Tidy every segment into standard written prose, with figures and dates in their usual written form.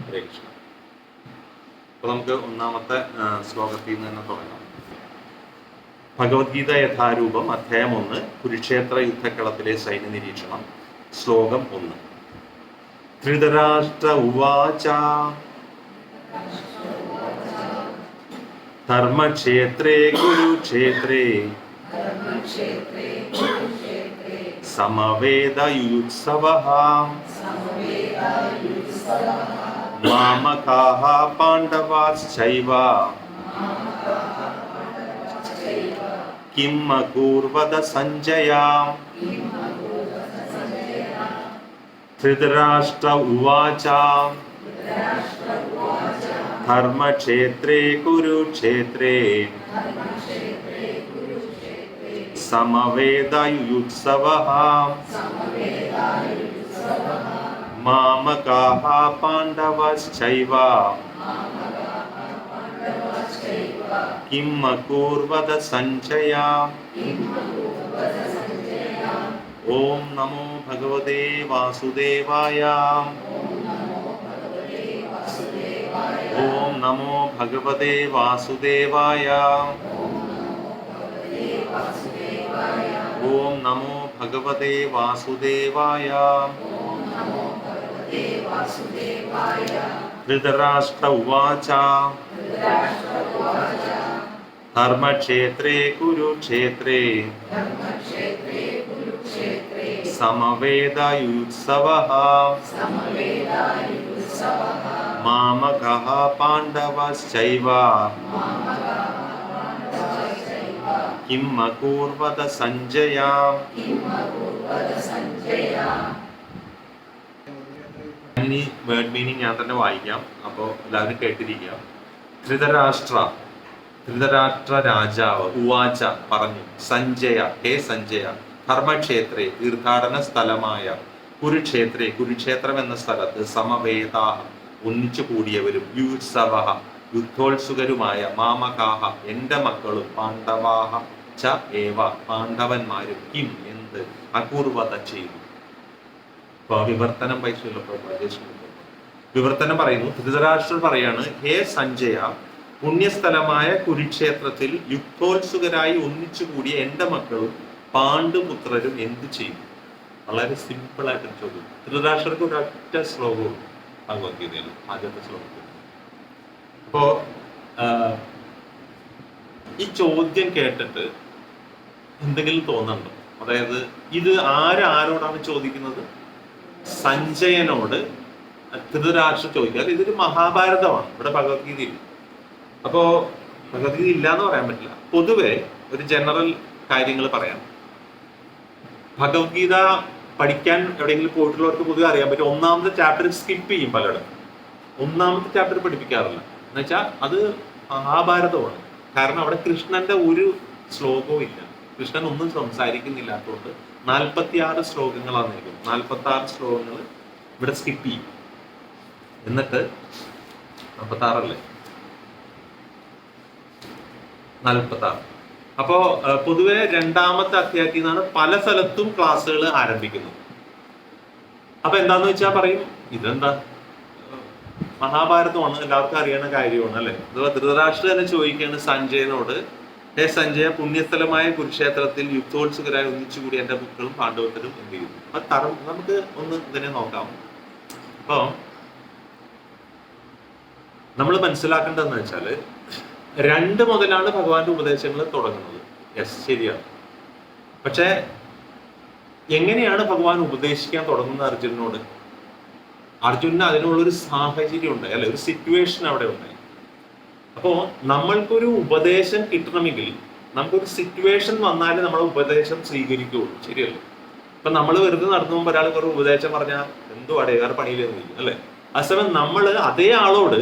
ഹരേ കൃഷ്ണ. അപ്പോൾ നമുക്ക് ഒന്നാമത്തെ ശ്ലോകത്തിൽ നിന്ന് തന്നെ തുടങ്ങാം. ഭഗവത്ഗീത യഥാരൂപം അധ്യായം 1 കുരുക്ഷേത്ര യുദ്ധക്കളത്തിലെ സൈന്യ നിരീക്ഷണം. ശ്ലോകം 1. ധൃതരാഷ്ട്ര ഉവാച ധർമ്മക്ഷേത്രേ കുരുക്ഷേത്രേ സമവേദയുത്സവഃ മാമകാഃ പാണ്ഡവാശ്ചൈവ കിം അകൂർവത സഞ്ജയ. ധൃതരാഷ്ട്ര ഉവാച ധർമ്മക്ഷേത്രേ കുരുക്ഷേത്രേ സമവേദയുത്സവഃ മാമകാഃ പാണ്ഡവാശ്ചൈവ കിം അകൂർവത സഞ്ജയ. ഓം നമോ ഭഗവതേ വാസുദേവായ. ഓം നമോ ഭഗവതേ വാസുദേവായ. ഓം നമോ ഭഗവതേ വാസുദേവായ. ധൃതരാഷ്ട്ര ഉവാച ധർമ്മക്ഷേത്രേ കുരുക്ഷേത്രേ സമവേദയുത്സവഃ മാമകാഃ പാണ്ഡവാശ്ചൈവ കിം അകൂർവത സഞ്ജയ. ഇനി വേർഡ് മീനിങ് ഞാൻ തന്നെ വായിക്കാം, അപ്പോൾ എല്ലാവരും കേട്ടിരിക്കുക. ധൃതരാഷ്ട്ര രാജാവ് ഉവാച പറഞ്ഞു, സഞ്ജയ ഹേ സഞ്ജയ, ധർമ്മക്ഷേത്രേ തീർത്ഥാടന സ്ഥലമായ കുരുക്ഷേത്രേ കുരുക്ഷേത്രം എന്ന സ്ഥലത്ത് സമവേദാഹ ഒന്നിച്ചു കൂടിയവരും യുത്സവഃ യുദ്ധോത്സുകരുമായ മാമകാഹ എന്റെ മക്കളും പാണ്ഡവാഹ ച ഏവ പാണ്ഡവന്മാരും കിം എന്ത് അകൂർവത ചെയ്തു. വിവർത്തനം വിവർത്തനം പറയുന്നു. ധൃതരാഷ്ട്രർ പറയാണ്, ഹേ സഞ്ജയ, പുണ്യസ്ഥലമായ കുരുക്ഷേത്രത്തിൽ യുദ്ധോത്സുകരായി ഒന്നിച്ചുകൂടിയ എന്റെ മക്കളും പാണ്ഡുപുത്രരും എന്ത് ചെയ്തു? വളരെ സിമ്പിൾ ആയിട്ട് ചോദ്യം. ധൃതരാഷ്ട്രർക്ക് ഒരൊറ്റ ശ്ലോകവും ഭഗവത്ഗീതയിൽ ആദ്യത്തെ ശ്ലോകത്തിൽ. അപ്പോ ഈ ചോദ്യം കേട്ടിട്ട് എന്തെങ്കിലും തോന്നുന്നുണ്ടോ? അതായത് ഇത് ആരോടാണ് ചോദിക്കുന്നത്? സഞ്ജയനോട് ധൃതരാഷ്ട്രർ ചോദിക്കുക. ഇതൊരു മഹാഭാരതമാണ്, ഇവിടെ ഭഗവത്ഗീതയിൽ. അപ്പോ ഭഗവത്ഗീത ഇല്ല എന്ന് പറയാൻ പറ്റില്ല. പൊതുവെ ഒരു ജനറൽ കാര്യങ്ങൾ പറയാം. ഭഗവത്ഗീത പഠിക്കാൻ എവിടെയെങ്കിലും പോയിട്ടുള്ളവർക്ക് പൊതുവെ അറിയാൻ പറ്റും, ഒന്നാമത്തെ ചാപ്റ്റർ സ്കിപ്പ് ചെയ്യും പലയിടം. ഒന്നാമത്തെ ചാപ്റ്റർ പഠിപ്പിക്കാറില്ല. എന്നുവെച്ചാൽ അത് മഹാഭാരതമാണ്. കാരണം അവിടെ കൃഷ്ണന്റെ ഒരു ശ്ലോകവും ഇല്ല, കൃഷ്ണൻ ഒന്നും സംസാരിക്കുന്നില്ലാത്തതുകൊണ്ട് 46 ശ്ലോകങ്ങളാണ് നിൽക്കുന്നത്. 46 ശ്ലോകങ്ങൾ ഇവിടെ സ്കിപ്പ് ചെയ്യും. എന്നിട്ട് 46 അപ്പോ പൊതുവെ രണ്ടാമത്തെ അധ്യായത്തിൽ നിന്നാണ് പല സ്ഥലത്തും ക്ലാസ്സുകൾ ആരംഭിക്കുന്നത്. അപ്പൊ എന്താന്ന് വെച്ചാൽ പറയും, ഇതെന്താ മഹാഭാരതമാണ്, എല്ലാവർക്കും അറിയുന്ന കാര്യമാണ് അല്ലെ. ധൃതരാഷ്ട്ര തന്നെ ചോദിക്കുകയാണ് സഞ്ജയനോട്, ഹേ സഞ്ജയ, പുണ്യസ്ഥലമായ കുരുക്ഷേത്രത്തിൽ യുദ്ധോത്സുകരായി ഒന്നിച്ചുകൂടി എന്റെ മക്കളും പാണ്ഡവരും എന്ത് ചെയ്തു? അപ്പൊ നമുക്ക് ഒന്ന് ഇതിനെ നോക്കാം. അപ്പൊ നമ്മൾ മനസ്സിലാക്കേണ്ടതെന്ന് വെച്ചാല് 2 മുതലാണ് ഭഗവാന്റെ ഉപദേശങ്ങൾ തുടങ്ങുന്നത്. യെസ്, ശരിയാണ്. പക്ഷെ എങ്ങനെയാണ് ഭഗവാൻ ഉപദേശിക്കാൻ തുടങ്ങുന്നത് അർജുനനോട്? അർജുനന് അതിനുള്ളൊരു സാഹചര്യം ഉണ്ടായി, അല്ലെ, ഒരു സിറ്റുവേഷൻ അവിടെ ഉണ്ടായി. അപ്പോ നമ്മൾക്കൊരു ഉപദേശം കിട്ടണമെങ്കിൽ നമുക്കൊരു സിറ്റുവേഷൻ വന്നാലേ നമ്മളെ ഉപദേശം സ്വീകരിക്കുകയുള്ളൂ, ശരിയല്ലേ? ഇപ്പൊ നമ്മൾ വെറുതെ നടന്നു പോകുമ്പോൾ ഒരാൾ ഒരു ഉപദേശം പറഞ്ഞാൽ എന്തോ അടയാറ് പണിയിലെന്ന് ചെയ്യും, അല്ലെ? അതേസമയം നമ്മൾ അതേ ആളോട്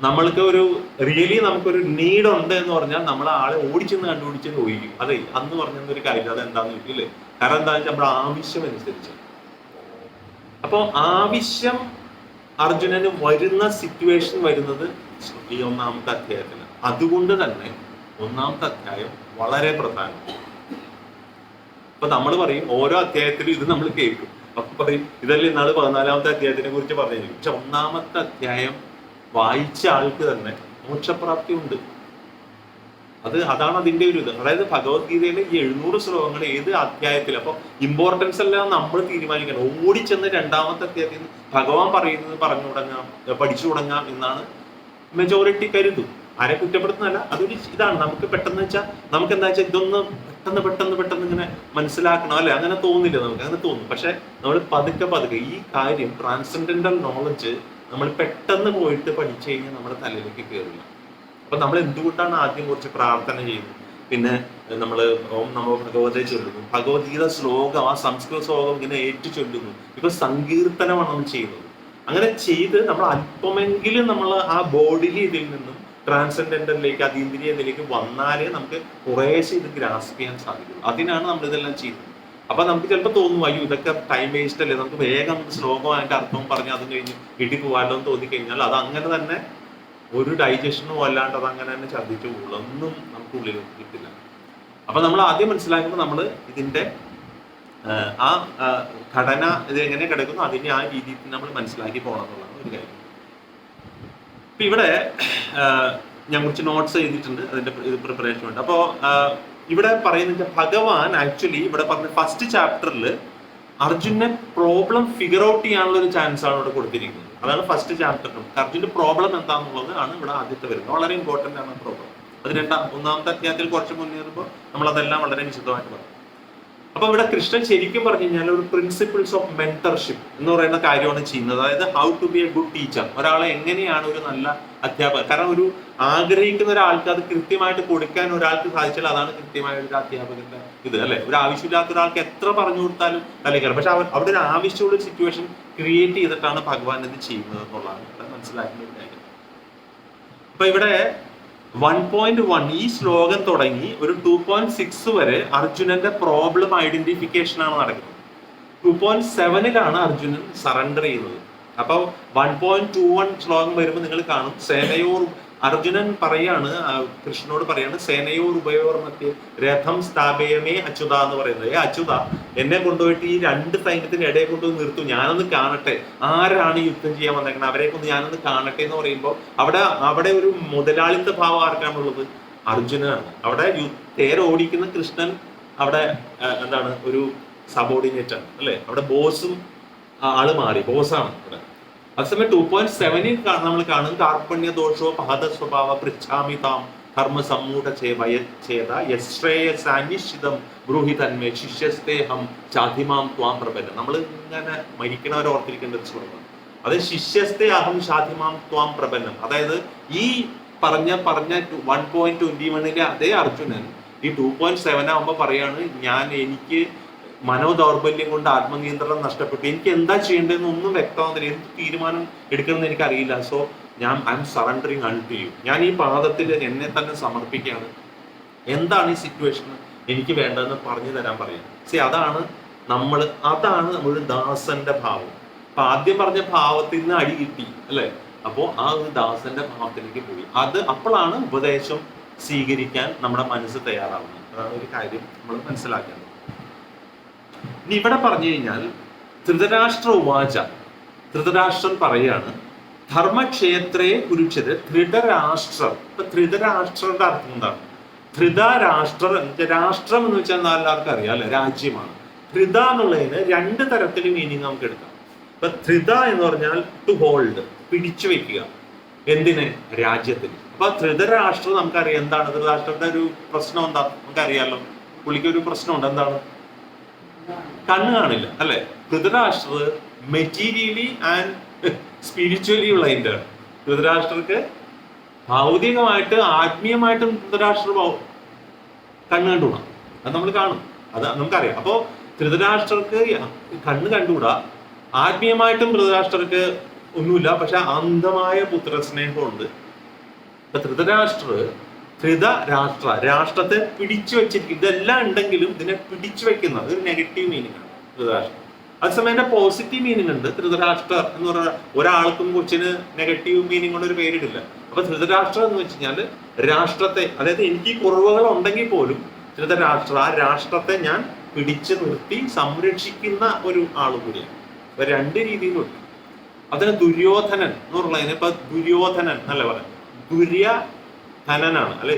നമ്മൾക്ക് ഒരു റിയലി നമുക്കൊരു നീഡ് ഉണ്ട് എന്ന് പറഞ്ഞാൽ നമ്മൾ ആളെ ഓടിച്ചെന്ന് കണ്ടുപിടിച്ചെന്ന് ഒഴിക്കും. അതെ, അന്ന് പറഞ്ഞൊരു കാര്യം അത് എന്താന്ന് ചോദിക്കില്ലേ? കാരണം എന്താണെന്ന് വെച്ചാൽ നമ്മുടെ ആവശ്യം അനുസരിച്ച്. അപ്പോൾ ആവശ്യം അർജുനന് വരുന്ന സിറ്റുവേഷൻ വരുന്നത് ഈ 1-ാമത്തെ അധ്യായത്തിന്. അതുകൊണ്ട് തന്നെ 1-ാമത്തെ അധ്യായം വളരെ പ്രധാനം. അപ്പൊ നമ്മൾ പറയും ഓരോ അധ്യായത്തിലും ഇത് നമ്മൾ കേൾക്കും. അപ്പൊ പറയും ഇതല്ലേ ഇന്നാള് 14-ാമത്തെ അധ്യായത്തിനെ കുറിച്ച് പറഞ്ഞിരിക്കും. പക്ഷെ 1-ാമത്തെ അധ്യായം വായിച്ച ആൾക്ക് തന്നെ മോക്ഷപ്രാപ്തി ഉണ്ട്. അതാണ് അതിന്റെ ഒരു ഇത്. അതായത് ഭഗവത്ഗീതയിലെ ഈ 700 ശ്ലോകങ്ങൾ ഏത് അധ്യായത്തിൽ, അപ്പൊ ഇമ്പോർട്ടൻസ് എല്ലാം നമ്മൾ തീരുമാനിക്കണം. ഓടിച്ചെന്ന് 2-ാമത്തെ അധ്യായത്തിൽ ഭഗവാൻ പറയുന്നത് പറഞ്ഞു തുടങ്ങാം, പഠിച്ചു തുടങ്ങാം എന്നാണ് മെജോറിറ്റി കരുതും. ആരെ കുറ്റപ്പെടുത്തുന്നതല്ല, അതൊരു ഇതാണ്. നമുക്ക് പെട്ടെന്ന് വെച്ചാൽ നമുക്ക് എന്താ വെച്ചാൽ ഇതൊന്ന് പെട്ടെന്ന് ഇങ്ങനെ മനസ്സിലാക്കണം അല്ലെ, അങ്ങനെ തോന്നില്ല നമുക്ക്, അങ്ങനെ തോന്നും. പക്ഷെ നമ്മൾ പതുക്കെ ഈ കാര്യം ട്രാൻസെൻഡന്റൽ നോളജ് നമ്മൾ പെട്ടെന്ന് പോയിട്ട് പഠിച്ചു കഴിഞ്ഞാൽ നമ്മുടെ തലയിലേക്ക് കയറില്ല. അപ്പൊ നമ്മൾ എന്തുകൊണ്ടാണ് ആദ്യം കുറച്ച് പ്രാർത്ഥന ചെയ്യുന്നത്, പിന്നെ നമ്മൾ ഓം നമോ ഭഗവതേ ചൊല്ലുന്നു, ഭഗവത്ഗീത ശ്ലോകം ആ സംസ്കൃത ശ്ലോകം ഇങ്ങനെ ഏറ്റു ചൊല്ലുന്നു. ഇപ്പൊ സങ്കീർത്തനമാണ് നമ്മൾ ചെയ്യുന്നത്. അങ്ങനെ ചെയ്ത് നമ്മൾ അല്പമെങ്കിലും നമ്മൾ ആ ബോഡിയിൽ ഇതിൽ നിന്നും ട്രാൻസെൻഡന്റലിലേക്ക്, അതീന്ദ്രിയത്തിലേക്ക് വന്നാലേ നമുക്ക് കുറേശ്ശെ ഇത് ഗ്രാസ്പ് ചെയ്യാൻ സാധിക്കും. അതിനാണ് നമ്മൾ ഇതെല്ലാം ചെയ്യുന്നത്. അപ്പൊ നമുക്ക് ചിലപ്പോൾ തോന്നും അയ്യോ ഇതൊക്കെ ടൈം വേസ്റ്റ് അല്ലേ, നമുക്ക് വേഗം ശ്ലോകം അതിന്റെ അർത്ഥവും പറഞ്ഞ് അത് കഴിഞ്ഞ് വീട്ടിൽ പോകാമല്ലോ എന്ന് തോന്നിക്കഴിഞ്ഞാൽ അത് അങ്ങനെ തന്നെ ഒരു ഡൈജഷനും അല്ലാണ്ട് അത് അങ്ങനെ തന്നെ ഛർദ്ദിച്ചു പോകുള്ളൂ, ഒന്നും നമുക്ക് ഉള്ളിൽ കിട്ടില്ല. അപ്പൊ നമ്മൾ ആദ്യം മനസ്സിലാക്കുമ്പോൾ നമ്മൾ ഇതിന്റെ ആ ഘടന ഇത് എങ്ങനെ കിടക്കുന്നു അതിന്റെ ആ രീതിയിൽ നമ്മൾ മനസ്സിലാക്കി പോകണം എന്നുള്ളതാണ് ഒരു കാര്യം. ഇപ്പൊ ഇവിടെ ഞാൻ കുറച്ച് നോട്ട്സ് എഴുതിയിട്ടുണ്ട്, അതിന്റെ പ്രിപ്പറേഷൻ ഉണ്ട്. അപ്പോ ഇവിടെ പറയുന്നത് ഭഗവാൻ ആക്ച്വലി ഇവിടെ പറഞ്ഞ ഫസ്റ്റ് ചാപ്റ്ററിൽ അർജുനെ പ്രോബ്ലം ഫിഗർ ഔട്ട് ചെയ്യാനുള്ള ഒരു ചാൻസ് ആണ് ഇവിടെ കൊടുത്തിരിക്കുന്നത്. അതാണ് ഫസ്റ്റ് ചാപ്റ്ററിലും അർജുന്റെ പ്രോബ്ലം എന്താണെന്നുള്ളത് ആണ് ഇവിടെ ആദ്യത്തെ വരുന്നത്. വളരെ ഇമ്പോർട്ടന്റ് ആണ് പ്രോബ്ലം. അത് 1-ാമത്തെ അധ്യായത്തിൽ കുറച്ച് മുന്നേറുമ്പോൾ നമ്മൾ അതെല്ലാം വളരെ വിശദമായിട്ട് പറയും. അപ്പൊ ഇവിടെ കൃഷ്ണൻ ശരിക്കും പറഞ്ഞു കഴിഞ്ഞാൽ ഒരു പ്രിൻസിപ്പിൾസ് ഓഫ് മെന്റർഷിപ്പ് എന്ന് പറയുന്ന കാര്യമാണ് ചെയ്യുന്നത്. അതായത് how to be a good teacher, ഒരാളെ എങ്ങനെയാണ് ഒരു നല്ല അധ്യാപകർ. കാരണം ഒരു ആഗ്രഹിക്കുന്ന ഒരാൾക്ക് അത് കൃത്യമായിട്ട് കൊടുക്കാൻ ഒരാൾക്ക് സാധിച്ചാൽ അതാണ് കൃത്യമായ ഒരു അധ്യാപകന്റെ ഇത് അല്ലെ. ഒരു ആവശ്യമില്ലാത്ത ഒരാൾക്ക് എത്ര പറഞ്ഞു കൊടുത്താലും തലകയറും. പക്ഷെ അവിടെ ഒരു ആവശ്യമുള്ള സിറ്റുവേഷൻ ക്രിയേറ്റ് ചെയ്തിട്ടാണ് ഭഗവാൻ ഇത് ചെയ്യുന്നത് എന്നുള്ളതാണ് ഇവിടെ മനസ്സിലാക്കുന്ന ഒരു കാര്യം. അപ്പൊ ഇവിടെ 1.1 ഈ ശ്ലോകം തുടങ്ങി ഒരു 2.6 വരെ അർജുനന്റെ പ്രോബ്ലം ഐഡന്റിഫിക്കേഷൻ ആണ് നടക്കുന്നത്. 2.7 അർജുനൻ സറണ്ടർ ചെയ്യുന്നത്. അപ്പൊ 1.21 ശ്ലോകം വരുമ്പോൾ നിങ്ങൾ കാണും സേനയോർ അർജുനൻ പറയാണ്, കൃഷ്ണനോട് പറയാണ് സേനയോർ ഉഭയോർ മധ്യേ രഥം സ്ഥാപയമേ അച്യുത എന്ന് പറയുന്നത്. അച്യുത എന്നെ കൊണ്ടുപോയിട്ട് ഈ 2 സൈന്യത്തിന് ഇടയെ കൊണ്ടുപോയി നിർത്തും, ഞാനൊന്ന് കാണട്ടെ ആരാണ് യുദ്ധം ചെയ്യാൻ വന്നേക്കുന്നത്, അവരെ കൊണ്ട് ഞാനൊന്ന് കാണട്ടെ എന്ന് പറയുമ്പോൾ അവിടെ ഒരു മുതലാളിത്ത ഭാവം ആർക്കാണുള്ളത്? അർജുനനാണ്. അവിടെ തേരോടിക്കുന്ന കൃഷ്ണൻ അവിടെ എന്താണ് ഒരു സബോർഡിനേറ്റ് ആണ് അല്ലെ. അവിടെ ബോസും ആള് മാറി, ബോസാണ് അവിടെ. അതേസമയം 2.7 നമ്മൾ കാണും കാർപ്പണ്യ ദോഷോ പഹത സ്വഭാവ പൃച്ഛാമിതാം കർമ്മ സമ്മൂഢ ചേത യശ്രേയസാനിശ്ചിതം ബ്രൂഹി തന്മേ ശിഷ്യസ്തേഹം ചാധിമാം ത്വാം പ്രപന്നം. നമ്മൾ ഇങ്ങനെ മരിക്കണവരെ ഓർത്തിരിക്കേണ്ട ഒരു ശ്ലോകം. അത് ശിഷ്യസ്തേ അഹം ശാധിമാം ത്വാം പ്രപന്നം. അതായത് ഈ പറഞ്ഞ 1.21 അതേ അർജുനൻ ഈ 2.7 ആകുമ്പോൾ പറയാണ് എനിക്ക് മനോദൗർബല്യം കൊണ്ട് ആത്മനിയന്ത്രണം നഷ്ടപ്പെട്ടു, എനിക്ക് എന്താ ചെയ്യേണ്ടതെന്ന് ഒന്നും വ്യക്തമാകുന്നില്ല, എന്ത് തീരുമാനം എടുക്കണമെന്ന് എനിക്കറിയില്ല. So I'm surrendering unto you. ഞാൻ ഈ പാദത്തിൽ എന്നെ തന്നെ സമർപ്പിക്കുകയാണ്, എന്താണ് ഈ സിറ്റുവേഷൻ എനിക്ക് വേണ്ടതെന്ന് പറഞ്ഞു തരാൻ പറയാം. അതാണ് നമ്മളൊരു ദാസന്റെ ഭാവം. അപ്പൊ ആദ്യം പറഞ്ഞ ഭാവത്തിൽ നിന്ന് അടി കിട്ടി അല്ലെ. അപ്പോ ആ ഒരു ദാസന്റെ ഭാവത്തിലേക്ക് പോയി. അപ്പോഴാണ് ഉപദേശം സ്വീകരിക്കാൻ നമ്മുടെ മനസ്സ് തയ്യാറാവുന്നത്. അതാണ് ഒരു കാര്യം നമ്മൾ മനസ്സിലാക്കേണ്ടത്. ഇനി ഇവിടെ പറഞ്ഞു കഴിഞ്ഞാൽ ധൃതരാഷ്ട്ര ഉവാച, ധൃതരാഷ്ട്രൻ പറയാണ് ധർമ്മക്ഷേത്രേ കുരുക്ഷത് ധൃതരാഷ്ട്രം. ഇപ്പൊ ധൃതരാഷ്ട്രന്റെ അർത്ഥം എന്താണ്? ധൃതരാഷ്ട്രം രാഷ്ട്രം എന്ന് വെച്ചാൽ എല്ലാവർക്കും അറിയാം അല്ലെ, രാജ്യമാണ്. ധൃത എന്നുള്ളതിന് 2 തരത്തിൽ മീനിങ് നമുക്ക് എടുക്കാം. ഇപ്പൊ ധൃത എന്ന് പറഞ്ഞാൽ ടു ഹോൾഡ്, പിടിച്ചു വെക്കുക. എന്തിന്? രാജ്യത്തിന്. അപ്പൊ ധൃതരാഷ്ട്രം നമുക്കറിയാം എന്താണ്. ധൃതരാഷ്ട്രത്തിന്റെ ഒരു പ്രശ്നം എന്താ നമുക്കറിയാലോ. പുള്ളിക്ക് ഒരു പ്രശ്നമുണ്ട്. എന്താണ്? കണ്ണ് കാണില്ല അല്ലെ. ധൃതരാഷ്ട്രർ മെറ്റീരിയലി ആൻഡ് സ്പിരിച്വലി ഉള്ളതിന്റെ ധൃതരാഷ്ട്രർക്ക് ഭൗതികമായിട്ട് ആത്മീയമായിട്ടും ധൃതരാഷ്ട്ര കണ്ണ് കണ്ടുകൂടാ. അത് നമ്മൾ കാണും, അത് നമുക്കറിയാം. അപ്പോ ധൃതരാഷ്ട്രർക്ക് കണ്ണ് കണ്ടുകൂടാ, ആത്മീയമായിട്ടും ധൃതരാഷ്ട്രർക്ക് ഒന്നുമില്ല, പക്ഷെ അന്ധമായ പുത്രസ്നേഹമുണ്ട്. ഇപ്പൊ രാഷ്ട്രത്തെ പിടിച്ചു വെച്ചിരിക്കും. ഇതെല്ലാം ഉണ്ടെങ്കിലും ഇതിനെ പിടിച്ചു വെക്കുന്ന ഒരു നെഗറ്റീവ് മീനിങ് ആണ് ധൃതരാഷ്ട്രം. അതേസമയം അതിന്റെ പോസിറ്റീവ് മീനിങ് ഉണ്ട്. ധൃതരാഷ്ട്രർ എന്ന് പറഞ്ഞാൽ ഒരാൾക്കും കൊച്ചിന് നെഗറ്റീവ് മീനിങ് കൊണ്ട് ഒരു പേരിടില്ല. അപ്പൊ ധൃതരാഷ്ട്രം എന്ന് വെച്ച് കഴിഞ്ഞാൽ രാഷ്ട്രത്തെ, അതായത് എനിക്ക് കുറവുകൾ ഉണ്ടെങ്കിൽ പോലും ധൃതരാഷ്ട്ര ആ രാഷ്ട്രത്തെ ഞാൻ പിടിച്ചു നിർത്തി സംരക്ഷിക്കുന്ന ഒരു ആൾ കൂടിയാണ്. അപ്പൊ രണ്ട് രീതിയിലുണ്ട്. അതിന് ദുര്യോധനൻ എന്ന് പറഞ്ഞതിന് ഇപ്പൊ ദുര്യോധനൻ എന്നല്ല പറയാം, ദുര്യധനനാണ് അല്ലെ,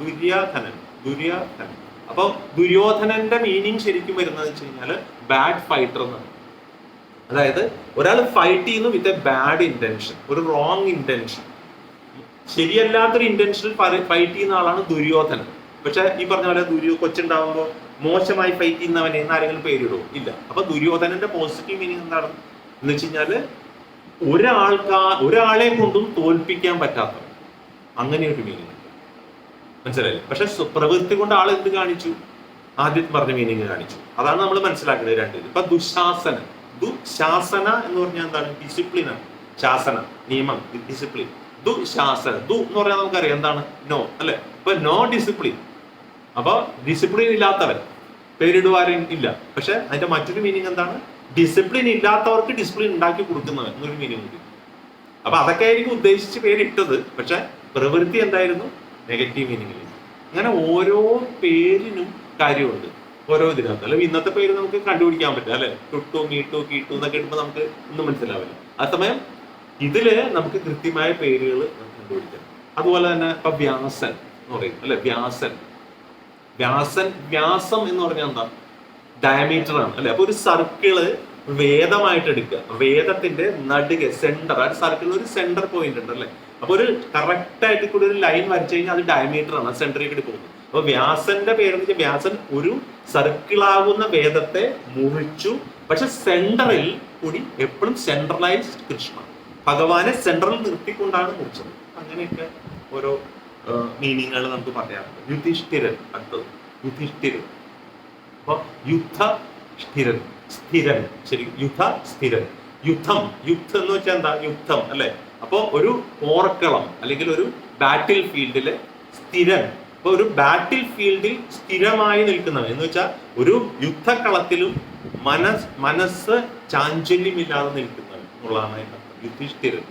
ദുര്യാധനൻ. അപ്പൊ ദുര്യോധനന്റെ മീനിങ് ശരിക്കും വരുന്നത് വെച്ച് കഴിഞ്ഞാല് ബാഡ് ഫൈറ്റർ എന്നാണ്. അതായത് ഒരാൾ ഫൈറ്റ് ചെയ്യുന്നു വിത്ത് എ ബാഡ് ഇന്റൻഷൻ, ഒരു റോങ് ഇന്റൻഷൻ, ശരിയല്ലാത്തൊരു ഇന്റൻഷനിൽ ഫൈറ്റ് ചെയ്യുന്ന ആളാണ് ദുര്യോധനൻ. പക്ഷെ ഈ പറഞ്ഞ പോലെ കൊച്ചുണ്ടാവുമ്പോൾ മോശമായി ഫൈറ്റ് ചെയ്യുന്നവനെ എന്ന് ആരെങ്കിലും പേരിടുമോ? ഇല്ല. അപ്പൊ ദുര്യോധനന്റെ പോസിറ്റീവ് മീനിങ് എന്താണ് എന്ന് വെച്ച് കഴിഞ്ഞാല് ഒരാളെ കൊണ്ടും തോൽപ്പിക്കാൻ പറ്റാത്തവൻ, അങ്ങനെ ഒരു മീനിങ് ഉണ്ട്. മനസ്സിലായില്ലേ? പക്ഷെ പ്രവൃത്തി കൊണ്ട് ആൾ എന്ത് കാണിച്ചു? ആദ്യം പറഞ്ഞ മീനിങ് കാണിച്ചു. അതാണ് നമ്മൾ മനസ്സിലാക്കുന്നത് രണ്ടിൽ. ഇപ്പൊ ദുശാസന എന്ന് പറഞ്ഞാൽ എന്താണ്? ഡിസിപ്ലിനാണ്. ശാസന, നിയമം, ഡിസിപ്ലിൻ. ദുശാസന, എന്ന് പറഞ്ഞാൽ നമുക്കറിയാം എന്താണ്? നോ അല്ലെ? ഇപ്പൊ നോ ഡിസിപ്ലിൻ. അപ്പൊ ഡിസിപ്ലിൻ ഇല്ലാത്തവൻ പേരിടുവാരും ഇല്ല. പക്ഷെ അതിന്റെ മറ്റൊരു മീനിങ് എന്താണ്? ഡിസിപ്ലിൻ ഇല്ലാത്തവർക്ക് ഡിസിപ്ലിൻ ഉണ്ടാക്കി കൊടുക്കുന്നവൻ എന്നൊരു മീനിങ് ഉണ്ട്. അപ്പൊ അതൊക്കെ ആയിരിക്കും ഉദ്ദേശിച്ച് പേരിട്ടത്. പക്ഷെ പ്രവൃത്തി എന്തായിരുന്നു? നെഗറ്റീവ് മീനിങ്ങിൽ. അങ്ങനെ ഓരോ പേരിനും കാര്യമുണ്ട്, ഓരോ ഇതിനകത്ത്. അല്ലെ ഇന്നത്തെ പേര് നമുക്ക് കണ്ടുപിടിക്കാൻ പറ്റും അല്ലെ, ടുട്ടു, മീട്ടു, കീട്ടു എന്നൊക്കെ ഇടുമ്പോൾ നമുക്ക് ഒന്നും മനസ്സിലാവില്ല. അതേസമയം ഇതില് നമുക്ക് കൃത്യമായ പേരുകൾ കണ്ടുപിടിക്കാം. അതുപോലെ തന്നെ ഇപ്പൊ വ്യാസൻ എന്ന് പറയും അല്ലെ, വ്യാസം എന്ന് പറഞ്ഞാൽ എന്താ? ഡയമീറ്റർ ആണ് അല്ലെ. അപ്പൊ ഒരു സർക്കിള് വേദമായിട്ട് എടുക്കുക, വേദത്തിന്റെ നടുക സെന്റർ, ആ സർക്കിളിൽ ഒരു സെന്റർ പോയിന്റ് ഉണ്ട് അല്ലെ. അപ്പൊ ഒരു കറക്റ്റ് ആയിട്ട് കൂടി ഒരു ലൈൻ വരച്ചു കഴിഞ്ഞാൽ അത് ഡയമീറ്റർ ആണ്, സെന്ററിൽ കൂടി പോകുന്നത്. അപ്പൊ വ്യാസന്റെ പേരെന്ന് വെച്ചാൽ വ്യാസൻ ഒരു സർക്കിളാകുന്ന വേദത്തെ മുറിച്ചു, പക്ഷെ സെന്ററിൽ കൂടി എപ്പോഴും സെൻട്രലൈസ്ഡ് കൃഷ്ണ, ഭഗവാനെ സെൻട്രൽ നിർത്തിക്കൊണ്ടാണ് മുറിച്ചത്. അങ്ങനെയൊക്കെ ഓരോ മീനിങ്ങുകൾ നമുക്ക് പറയാറുണ്ട്. യുധിഷ്ഠിരൻ, അടുത്തത് യുധിഷ്ഠിരൻ. അപ്പൊ സ്ഥിരൻ, ശരി, സ്ഥിരൻ. യുദ്ധം എന്ന് വെച്ചാൽ എന്താ? യുദ്ധം അല്ലെ. അപ്പൊ ഒരു പോർക്കളം അല്ലെങ്കിൽ ഒരു ബാറ്റിൽ ഫീൽഡിലെ സ്ഥിരൻ. അപ്പൊ ഒരു ബാറ്റിൽ ഫീൽഡിൽ സ്ഥിരമായി നിൽക്കുന്നവൻ എന്ന് വെച്ചാൽ ഒരു യുദ്ധക്കളത്തിലും മനസ്സ് ചാഞ്ചല്യമില്ലാതെ നിൽക്കുന്നവൻ എന്നുള്ളതാണ് യുധിഷ്ഠിരൻ.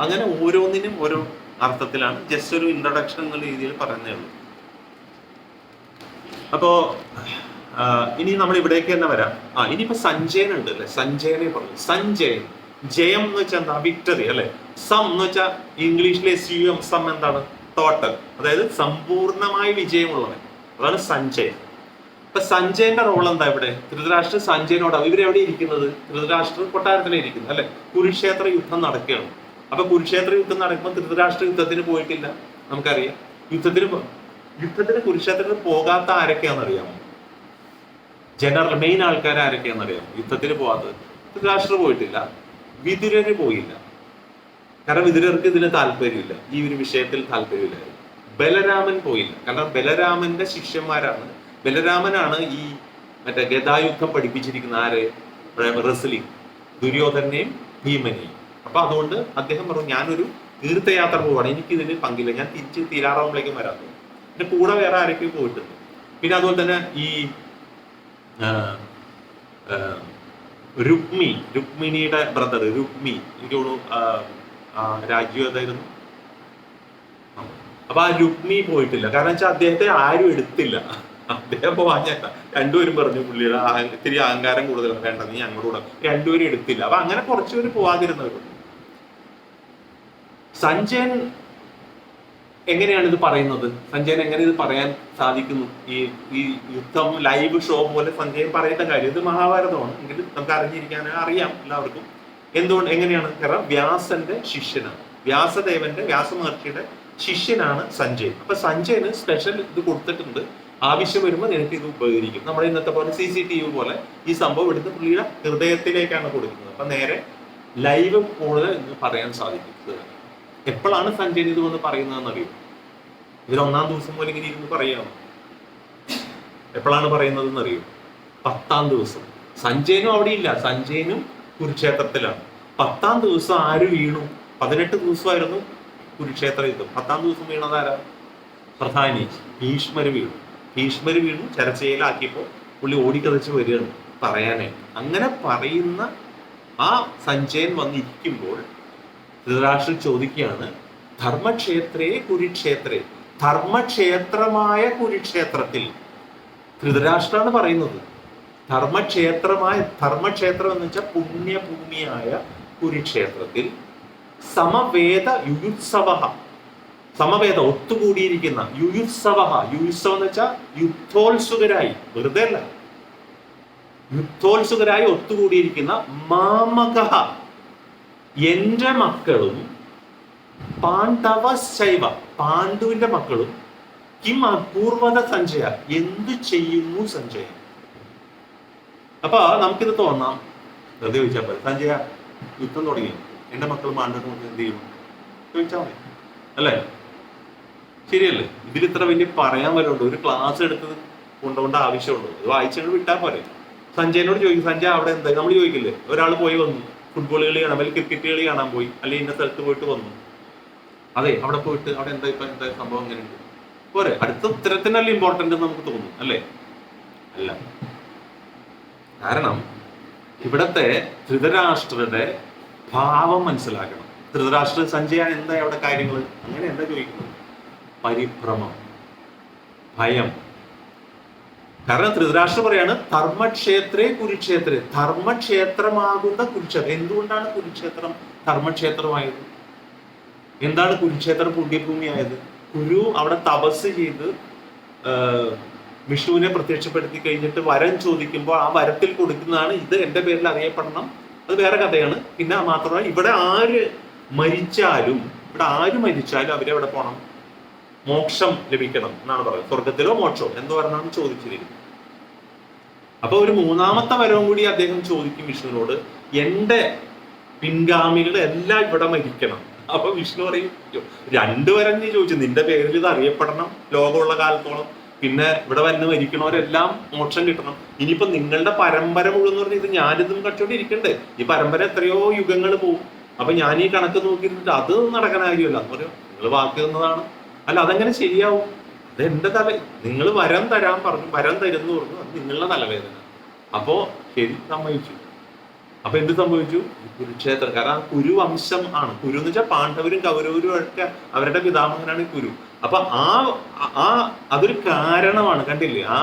അങ്ങനെ ഓരോന്നിനും ഓരോ അർത്ഥത്തിലാണ്. ജസ്റ്റ് ഒരു ഇൻട്രൊഡക്ഷൻ എന്നുള്ള രീതിയിൽ പറയുന്നേ ഉള്ളൂ. അപ്പോ ഇനി നമ്മൾ ഇവിടേക്ക് തന്നെ വരാം. ഇനിയിപ്പോ സഞ്ജയൻ ഉണ്ട് അല്ലെ, സഞ്ജയനെ പറഞ്ഞു. സഞ്ജയൻ, ജയം എന്ന് വെച്ചാൽ എന്താ? വിക്ടറി അല്ലെ. സം എന്ന് വെച്ചാൽ ഇംഗ്ലീഷിലെ SUM, സം എന്താണ്? ടോട്ടൽ, അതായത് സമ്പൂർണമായി വിജയമുള്ളവൻ, അതാണ് സഞ്ജയൻ. ഇപ്പൊ സഞ്ജയന്റെ റോൾ എന്താ ഇവിടെ? ധൃതരാഷ്ട്ര സഞ്ജയനോടാണ്. ഇവരെവിടെ ഇരിക്കുന്നത്? ധൃതരാഷ്ട്ര കൊട്ടാരത്തിലാണ് ഇരിക്കുന്നത് അല്ലെ. കുരുക്ഷേത്ര യുദ്ധം നടക്കുകയാണ്. അപ്പൊ കുരുക്ഷേത്ര യുദ്ധം നടക്കുമ്പോൾ ധൃതരാഷ്ട്ര യുദ്ധത്തിന് പോയിട്ടില്ല, നമുക്കറിയാം. യുദ്ധത്തിന് കുരുക്ഷേത്രത്തിൽ പോകാത്ത ആരൊക്കെയാണെന്ന് അറിയാമോ? ജനറൽ മെയിൻ ആൾക്കാർ ആരൊക്കെയാണെന്ന് അറിയാമോ യുദ്ധത്തിന് പോകാത്തത്? ധൃതരാഷ്ട്ര പോയിട്ടില്ല, വിതുരന് പോയില്ല. കാരണം വിതുരർക്ക് ഇതിന് താല്പര്യമില്ല, ഈ ഒരു വിഷയത്തിൽ താല്പര്യമില്ലായിരുന്നു. ബലരാമൻ പോയില്ല, കാരണം ബലരാമന്റെ ശിഷ്യന്മാരാണ്. ബലരാമനാണ് ഈ മറ്റേ ഗദായുദ്ധം പഠിപ്പിച്ചിരിക്കുന്ന ആര്? റെസ്ലിംഗ്, ദുര്യോധനെയും ഭീമനെയും. അപ്പൊ അതുകൊണ്ട് അദ്ദേഹം പറഞ്ഞു, ഞാനൊരു തീർത്ഥയാത്ര പോവാണ്, എനിക്കിതിന് പങ്കില്ല, ഞാൻ തിരിച്ച് തീരാറാവുമ്പോഴേക്കും വരാൻ തോന്നും. പിന്നെ കൂടെ വേറെ ആരൊക്കെ പോയിട്ടുണ്ട്. പിന്നെ അതുപോലെ തന്നെ ഈ രുക്മിണിയുടെ ബ്രദർ രുക്മി, എനിക്ക് തോന്നുന്നു രാജ്യം ഏതായിരുന്നു. അപ്പൊ ആ രുക്മി പോയിട്ടില്ല, കാരണം വെച്ചാൽ അദ്ദേഹത്തെ ആരും എടുത്തില്ല. അദ്ദേഹം പോവാഞ്ഞ രണ്ടുപേരും പറഞ്ഞു പുള്ളിയുടെ ഇത്തിരി അഹങ്കാരം കൂടുതലാണ്, വേണ്ട നീ അങ്ങോട്ട്. രണ്ടുപേരും എടുത്തില്ല. അപ്പൊ അങ്ങനെ കുറച്ചുപേര് പോവാതിരുന്നവരുണ്ട്. സഞ്ജയൻ എങ്ങനെയാണ് ഇത് പറയുന്നത്? സഞ്ജയൻ എങ്ങനെ ഇത് പറയാൻ സാധിക്കുന്നു? ഈ യുദ്ധം ലൈവ് ഷോ പോലെ സഞ്ജയൻ പറയുന്ന കാര്യം, ഇത് മഹാഭാരതമാണ് എങ്കിലും നമുക്ക് അറിഞ്ഞിരിക്കാൻ അറിയാം എല്ലാവർക്കും. എന്തുകൊണ്ട്, എങ്ങനെയാണ്? കാരണം വ്യാസന്റെ ശിഷ്യനാണ്, വ്യാസ മഹർഷിയുടെ ശിഷ്യനാണ് സഞ്ജയൻ. അപ്പൊ സഞ്ജയന് സ്പെഷ്യൽ ഇത് കൊടുത്തിട്ടുണ്ട്, ആവശ്യം വരുമ്പോൾ നിനക്ക് ഇത് ഉപകരിക്കും. നമ്മുടെ ഇന്നത്തെ പോലെ CCTV പോലെ ഈ സംഭവം എടുത്ത് പുള്ളിയുടെ ഹൃദയത്തിലേക്കാണ് കൊടുക്കുന്നത്. അപ്പൊ നേരെ ലൈവ് കൂടുതൽ ഇന്ന് പറയാൻ സാധിക്കും. എപ്പോഴാണ് സഞ്ജയൻ ഇത് വന്ന് പറയുന്നതെന്ന് അറിയും? ഇതിൽ 1-ാം ദിവസം പോലെ ഇങ്ങനെ ഇരുന്ന് പറയാമോ? എപ്പോഴാണ് പറയുന്നതെന്ന് അറിയും? 10-ാം ദിവസം. സഞ്ജയനും അവിടെ ഇല്ല, സഞ്ജയനും കുരുക്ഷേത്രത്തിലാണ്. 10-ാം ദിവസം ആര് വീണു? 18 ദിവസമായിരുന്നു കുരുക്ഷേത്ര യുദ്ധം. 10-ാം ദിവസം വീണതാരാ? പ്രധാനി ഭീഷ്മര് വീണു. ചർച്ചയിലാക്കിയപ്പോൾ പുള്ളി ഓടിക്കതച്ച് വരികയാണ് പറയാനായിട്ട്. അങ്ങനെ പറയുന്ന ആ സഞ്ജയൻ വന്നിരിക്കുമ്പോൾ ധൃതരാഷ്ട്രൻ ചോദിക്കുകയാണ്, ധർമ്മക്ഷേത്രേ കുരുക്ഷേത്രേ, ധർമ്മക്ഷേത്രമായ കുരുക്ഷേത്രത്തിൽ. ധൃതരാഷ്ട്രാണ് പറയുന്നത്. ധർമ്മക്ഷേത്രം എന്ന് വെച്ചാൽ പുണ്യഭൂമിയായ കുരുക്ഷേത്രത്തിൽ സമവേദ യുയുത്സവ, സമവേദ ഒത്തുകൂടിയിരിക്കുന്ന, യുയുത്സവം എന്ന് വെച്ചാൽ യുദ്ധോത്സുകരായി, വെറുതെ അല്ല, യുദ്ധോത്സുകരായി ഒത്തുകൂടിയിരിക്കുന്ന മാമക, എന്റെ മക്കളും, പാണ്ഡവശൈവ, പാണ്ഡുവിന്റെ മക്കളും, കിം അപൂർവത സഞ്ജയ, എന്തു ചെയ്യുന്നു സഞ്ജയ. അപ്പൊ നമുക്കിത് തോന്നാം, വെറുതെ ചോദിച്ചാൽ പോലെ, സഞ്ജയ യുദ്ധം തുടങ്ങി, എന്റെ മക്കൾ പാണ്ഡവ എന്ത് ചെയ്യും ചോദിച്ചാൽ മതി അല്ലേ? ശരിയല്ലേ? ഇതിൽ ഇത്ര വലിയ പറയാൻ വല്ലതുണ്ട്? ഒരു ക്ലാസ് എടുത്തത് കൊണ്ടുകൊണ്ട് ആവശ്യമുള്ളൂ, ഇത് വായിച്ചു വിട്ടാൽ പോരെ. സഞ്ജയനോട് ചോദിക്കും, സഞ്ജയ് അവിടെ എന്താ, നമ്മൾ ചോദിക്കില്ലേ, ഒരാൾ പോയി വന്നു, ഫുട്ബോൾ കളി കാണാൻ, അല്ലെങ്കിൽ ക്രിക്കറ്റ് കളി കാണാൻ പോയി, അല്ലെങ്കിൽ ഇന്ന സ്ഥലത്ത് പോയിട്ട് വന്നു, അതെ അവിടെ പോയിട്ട് അവിടെ എന്താ സംഭവം എങ്ങനെയുണ്ട് പോരെ? അടുത്ത ഉത്തരത്തിനല്ല ഇമ്പോർട്ടന്റ് നമുക്ക് തോന്നും അല്ലേ? അല്ല. കാരണം ഇവിടത്തെ ധൃതരാഷ്ട്രരുടെ ഭാവം മനസ്സിലാക്കണം. ധൃതരാഷ്ട്ര സഞ്ജയ എന്താ അവിടെ കാര്യങ്ങൾ, അങ്ങനെ എന്താ ചോദിക്കുന്നത്? പരിഭ്രമം, ഭയം. കാരണം ധൃതരാഷ്ട്ര പറയാണ് ധർമ്മക്ഷേത്രേ കുരുക്ഷേത്രേ, ധർമ്മക്ഷേത്രമാകുന്ന കുരുക്ഷേത്രം. എന്തുകൊണ്ടാണ് കുരുക്ഷേത്രം ധർമ്മക്ഷേത്രമായത്? എന്താണ് കുരുക്ഷേത്രം പുണ്യഭൂമിയായത്? കുരു അവിടെ തപസ് ചെയ്ത് വിഷ്ണുവിനെ പ്രത്യക്ഷപ്പെടുത്തി കഴിഞ്ഞിട്ട് വരം ചോദിക്കുമ്പോൾ ആ വരത്തിൽ കൊടുക്കുന്നതാണ് ഇത് എന്റെ പേരിൽ അറിയപ്പെടണം. അത് വേറെ കഥയാണ്. പിന്നെ മാത്രമല്ല ഇവിടെ ആര് മരിച്ചാലും അവരെവിടെ പോകണം? മോക്ഷം ലഭിക്കണം എന്നാണ് പറയുന്നത്. സ്വർഗത്തിലോ മോക്ഷമോ എന്തോ പറഞ്ഞാണ് ചോദിച്ചിരിക്കുന്നത്. അപ്പൊ ഒരു മൂന്നാമത്തെ വരവും കൂടി അദ്ദേഹം ചോദിക്കും വിഷ്ണുവിനോട്, എന്റെ പിൻഗാമികൾ എല്ലാം ഇവിടെ മരിക്കണം. അപ്പൊ വിഷ്ണു പറയും, രണ്ടുവരം നീ ചോദിച്ചു, നിന്റെ പേരിൽ ഇത് അറിയപ്പെടണം ലോകമുള്ള കാലത്തോളം, പിന്നെ ഇവിടെ വന്ന് മരിക്കണവരെല്ലാം മോക്ഷം കിട്ടണം. ഇനിയിപ്പോ നിങ്ങളുടെ പരമ്പര മുഴുവൻ പറഞ്ഞാൽ ഇത് ഞാനിതും കച്ചവടം ഇരിക്കണ്ടേ? ഈ പരമ്പര എത്രയോ യുഗങ്ങൾ പോകും. അപ്പൊ ഞാൻ ഈ കണക്ക് നോക്കിയിരുന്നിട്ട് അത് നടക്കണ കാര്യമല്ല എന്ന് പറയും. നിങ്ങൾ വാക്ക് തന്നതാണ്, അല്ല അതെങ്ങനെ ശരിയാവും? അത് എന്റെ നിങ്ങൾ വരം തരാൻ പറഞ്ഞു, വരം തരുന്നു പറഞ്ഞു, അത് നിങ്ങളുടെ തലവേദന. അപ്പോ ശരി സമ്മതിച്ചു. അപ്പൊ എന്ത് സംഭവിച്ചു? കുരുക്ഷേത്രം, കാരണം കുരു വംശം ആണ്. കുരു എന്ന് വെച്ചാൽ പാണ്ഡവരും കൗരവരും ഒക്കെ അവരുടെ പിതാമഹനാണ് കുരു. അപ്പൊ അതൊരു കാരണമാണ്. കണ്ടില്ലേ, ആ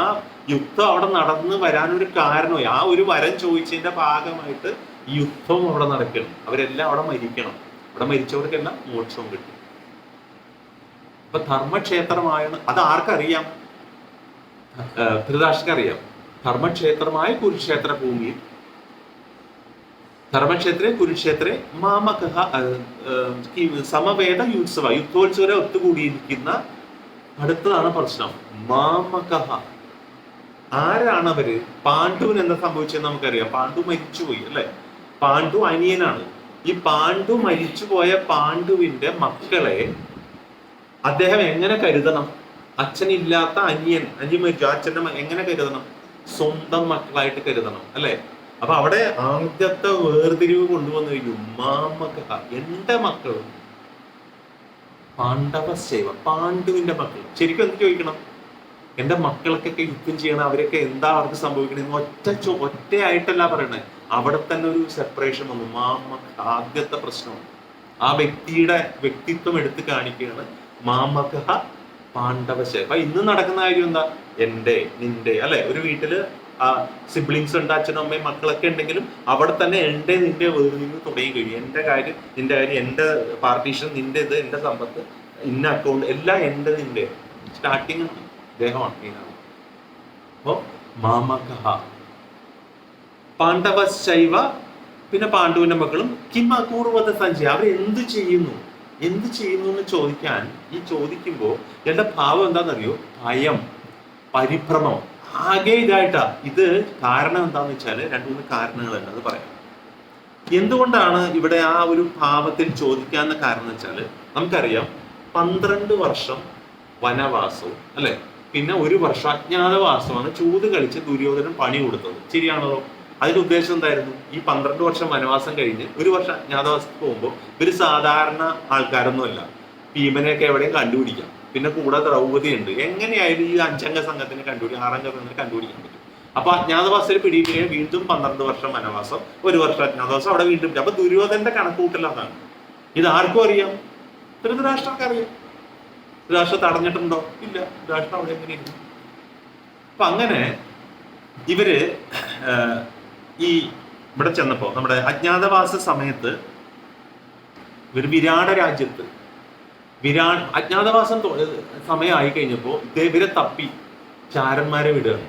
യുദ്ധം അവിടെ നടന്ന് വരാനൊരു കാരണമായി. ആ ഒരു വരം ചോദിച്ചതിന്റെ ഭാഗമായിട്ട് ഈ യുദ്ധവും അവിടെ നടക്കണം. അവരെല്ലാം അവിടെ മരിക്കണം. അവിടെ മരിച്ചവർക്കെല്ലാം മോക്ഷവും കിട്ടും. അപ്പൊ ധർമ്മക്ഷേത്രമാണ്. അത് ആർക്കറിയാം? ധൃതരാഷ്ട്രർക്കറിയാം. ധർമ്മക്ഷേത്രമായ കുരുക്ഷേത്ര ഭൂമിയിൽ, ധർമ്മക്ഷേത്രേ കുരുക്ഷേത്രേ മാമകഹ സമവേദ യുത്സവ, യുദ്ധോത്സവരെ ഒത്തുകൂടിയിരിക്കുന്ന. അടുത്തതാണ് പ്രശ്നം, മാമകഹ. ആരാണ് അവര്? പാണ്ഡുവിന് എന്താ സംഭവിച്ചത് നമുക്കറിയാം. പാണ്ഡു മരിച്ചുപോയി അല്ലെ? പാണ്ഡു അനിയനാണ്. ഈ പാണ്ഡു മരിച്ചുപോയ പാണ്ഡുവിന്റെ മക്കളെ അദ്ദേഹം എങ്ങനെ കരുതണം? അച്ഛനില്ലാത്ത അനിയൻ മരിച്ചു, അച്ഛന്റെ എങ്ങനെ കരുതണം? സ്വന്തം മക്കളായിട്ട് കരുതണം അല്ലെ? അപ്പൊ അവിടെ ആദ്യത്തെ വേർതിരിവ് കൊണ്ടുവന്നു കഴിഞ്ഞു. മാമക, എന്റെ മക്കൾ, പാണ്ഡവശൈവ, പാണ്ഡുവിന്റെ മക്കൾ. ശരിക്കും എന്ത് ചോദിക്കണം? എന്റെ മക്കൾക്കൊക്കെ യുദ്ധം ചെയ്യണം, അവരൊക്കെ എന്താ അവർക്ക് സംഭവിക്കണെന്ന് ഒറ്റയായിട്ടല്ല പറയണേ. അവിടെ തന്നെ ഒരു സെപ്പറേഷൻ വന്നു. മാമക, ആദ്യത്തെ പ്രശ്നമാണ്. ആ വ്യക്തിയുടെ വ്യക്തിത്വം എടുത്ത് കാണിക്കുകയാണ്. മാമക പാണ്ഡവശൈവ. അപ്പൊ ഇന്ന് നടക്കുന്ന കാര്യം എന്താ? എന്റെ, നിന്റെ അല്ലെ? ഒരു വീട്ടില് സിബ്ലിങ്സ് ഉണ്ട്, അച്ഛനും അമ്മയും മക്കളൊക്കെ ഉണ്ടെങ്കിലും അവിടെ തന്നെ എന്റെ നിന്റെ വേർതിരിവ് തുടങ്ങി കഴിയും. എന്റെ കാര്യം, നിന്റെ കാര്യം, എന്റെ പാർട്ടീഷൻ, നിന്റെ ഇത്, എന്റെ സമ്പത്ത്, ഇന്ന അക്കൗണ്ട്, എല്ലാം എന്റെ നിന്റെ. സ്റ്റാർട്ടിങ് ദേഹമാണ് മെയിനാണ്. അപ്പോ മാമകഹ പാണ്ഡവശൈവ. പിന്നെ പാണ്ഡുവിന്റെ മക്കളും കിം അപൂർവത സഞ്ജയ, അവർ എന്ത് ചെയ്യുന്നു എന്ന് ചോദിക്കാൻ ഈ ചോദിക്കുമ്പോൾ എന്റെ ഭാവം എന്താണെന്നറിയോ? ഭയം, പരിഭ്രമം, ആകെ ഇതായിട്ടാ. ഇത് കാരണം എന്താന്ന് വെച്ചാല് 2-3 കാരണങ്ങളുണ്ട്, അത് പറയാം. എന്തുകൊണ്ടാണ് ഇവിടെ ആ ഒരു ഭാവത്തിൽ ചോദിക്കാവുന്ന കാരണം എന്ന് വെച്ചാല്, നമുക്കറിയാം 12 വർഷം വനവാസവും അല്ലെ, പിന്നെ 1 വർഷം അജ്ഞാതവാസമാണ് ചൂത് കളിച്ച് ദുര്യോധനൻ പണി കൊടുത്തത്. ശരിയാണല്ലോ? അതിന്റെ ഉദ്ദേശം എന്തായിരുന്നു? ഈ 12 വർഷം വനവാസം കഴിഞ്ഞ് 1 വർഷം അജ്ഞാതവാസത്തിൽ പോകുമ്പോൾ ഇവര് സാധാരണ ആൾക്കാരൊന്നുമല്ല. ഭീമനെയൊക്കെ എവിടെയും കണ്ടുപിടിക്കാം. പിന്നെ കൂടെ ദ്രൗപദി ഉണ്ട്. എങ്ങനെയായാലും ഈ 5-അംഗ സംഘത്തിന് 6-അംഗ സംഘത്തിന് കണ്ടുപിടിക്കാൻ പറ്റും. അപ്പൊ അജ്ഞാതവാസത്തിൽ പിടിക്കുകയും വീണ്ടും 12 വർഷം വനവാസം, 1 വർഷം അജ്ഞാതവാസം, അവിടെ വീണ്ടും. അപ്പൊ ദുര്യോധനന്റെ കണക്കൂട്ടൽ അതാണ്. ഇത് ആർക്കും അറിയാം? ധൃതരാഷ്ട്രർക്ക് അറിയാം. ധൃതരാഷ്ട്രം തടഞ്ഞിട്ടുണ്ടോ? ഇല്ല. ധൃതരാഷ്ട്രം അവിടെ എങ്ങനെ ഇരുന്നു? അപ്പൊ അങ്ങനെ ഇവര് ഈ ഇവിടെ ചെന്നപ്പോ നമ്മുടെ അജ്ഞാതവാസ സമയത്ത് ഇവർ വിരാട രാജ്യത്ത് അജ്ഞാതവാസം സമയമായി കഴിഞ്ഞപ്പോ ഇവരെ തപ്പി ചാരന്മാരെ വിടുകയാണ്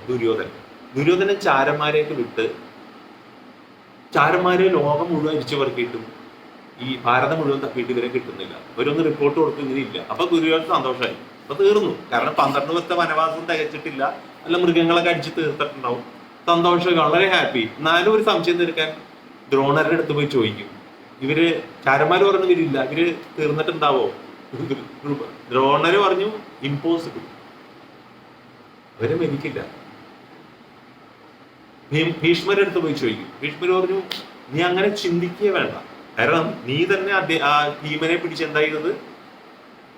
ദുര്യോധനൻ ചാരന്മാരെയൊക്കെ വിട്ട് ചാരന്മാരെ ലോകം മുഴുവൻ അരിച്ചു പറക്കിയിട്ടും ഈ ഭാരതം മുഴുവൻ തപ്പിയിട്ട് ഇവരെ കിട്ടുന്നില്ല. അവരൊന്ന് റിപ്പോർട്ട് കൊടുത്തു ഇങ്ങനെയില്ല. അപ്പൊ ദുര്യോധനൻ സന്തോഷമായി. അപ്പൊ തീർന്നു. കാരണം 12 വർഷത്തെ വനവാസം തികച്ചിട്ടില്ല, നല്ല മൃഗങ്ങളൊക്കെ അടിച്ച് തീർത്തിട്ടുണ്ടാവും. സന്തോഷം, വളരെ ഹാപ്പി. എന്നാലും ഒരു സംശയം തീർക്കാൻ ദ്രോണരുടെ അടുത്ത് പോയി ചോദിക്കും. ഇവര് ചാരന്മാര് പറഞ്ഞു ഇവരില്ല, ഇവര് തീർന്നിട്ടുണ്ടാവോ? ദ്രോണര് പറഞ്ഞു ഇമ്പോസിബിൾ, അവരെ മരിക്കില്ല. ഭീഷ്മരുടെ അടുത്ത് പോയി ചോദിക്കും. ഭീഷ്മര് പറഞ്ഞു നീ അങ്ങനെ ചിന്തിക്കുക വേണ്ട, കാരണം നീ തന്നെ ആ ഭീമനെ പിടിച്ചെന്തായത്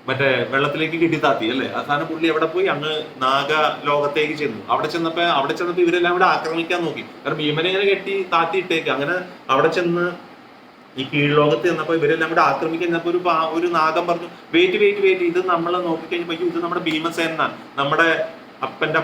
മറ്റേ വെള്ളത്തിലേക്ക് കിട്ടിത്താത്തി അല്ലേ. അവസാനം പുള്ളി എവിടെ പോയി? അങ്ങ് നാഗ ലോകത്തേക്ക് ചെന്നു. അവിടെ ചെന്നപ്പോ ഇവരെല്ലാം ഇവിടെ ആക്രമിക്കാൻ നോക്കി. കാരണം ഭീമനെ ഇങ്ങനെ കെട്ടി താത്തിയിട്ടേക്ക്. അങ്ങനെ അവിടെ ചെന്ന് ഈ കീഴ്ലോകത്ത് ചെന്നപ്പോ ഇവരെല്ലാം കൂടെ ആക്രമിക്കാൻ ചെന്നപ്പോ ഒരു നാഗം പറഞ്ഞു വെയിറ്റ് ഇത് നമ്മളെ നോക്കിക്കഴിഞ്ഞപ്പോ ഇത് നമ്മുടെ ഭീമസേന, നമ്മുടെ അപ്പന്റെ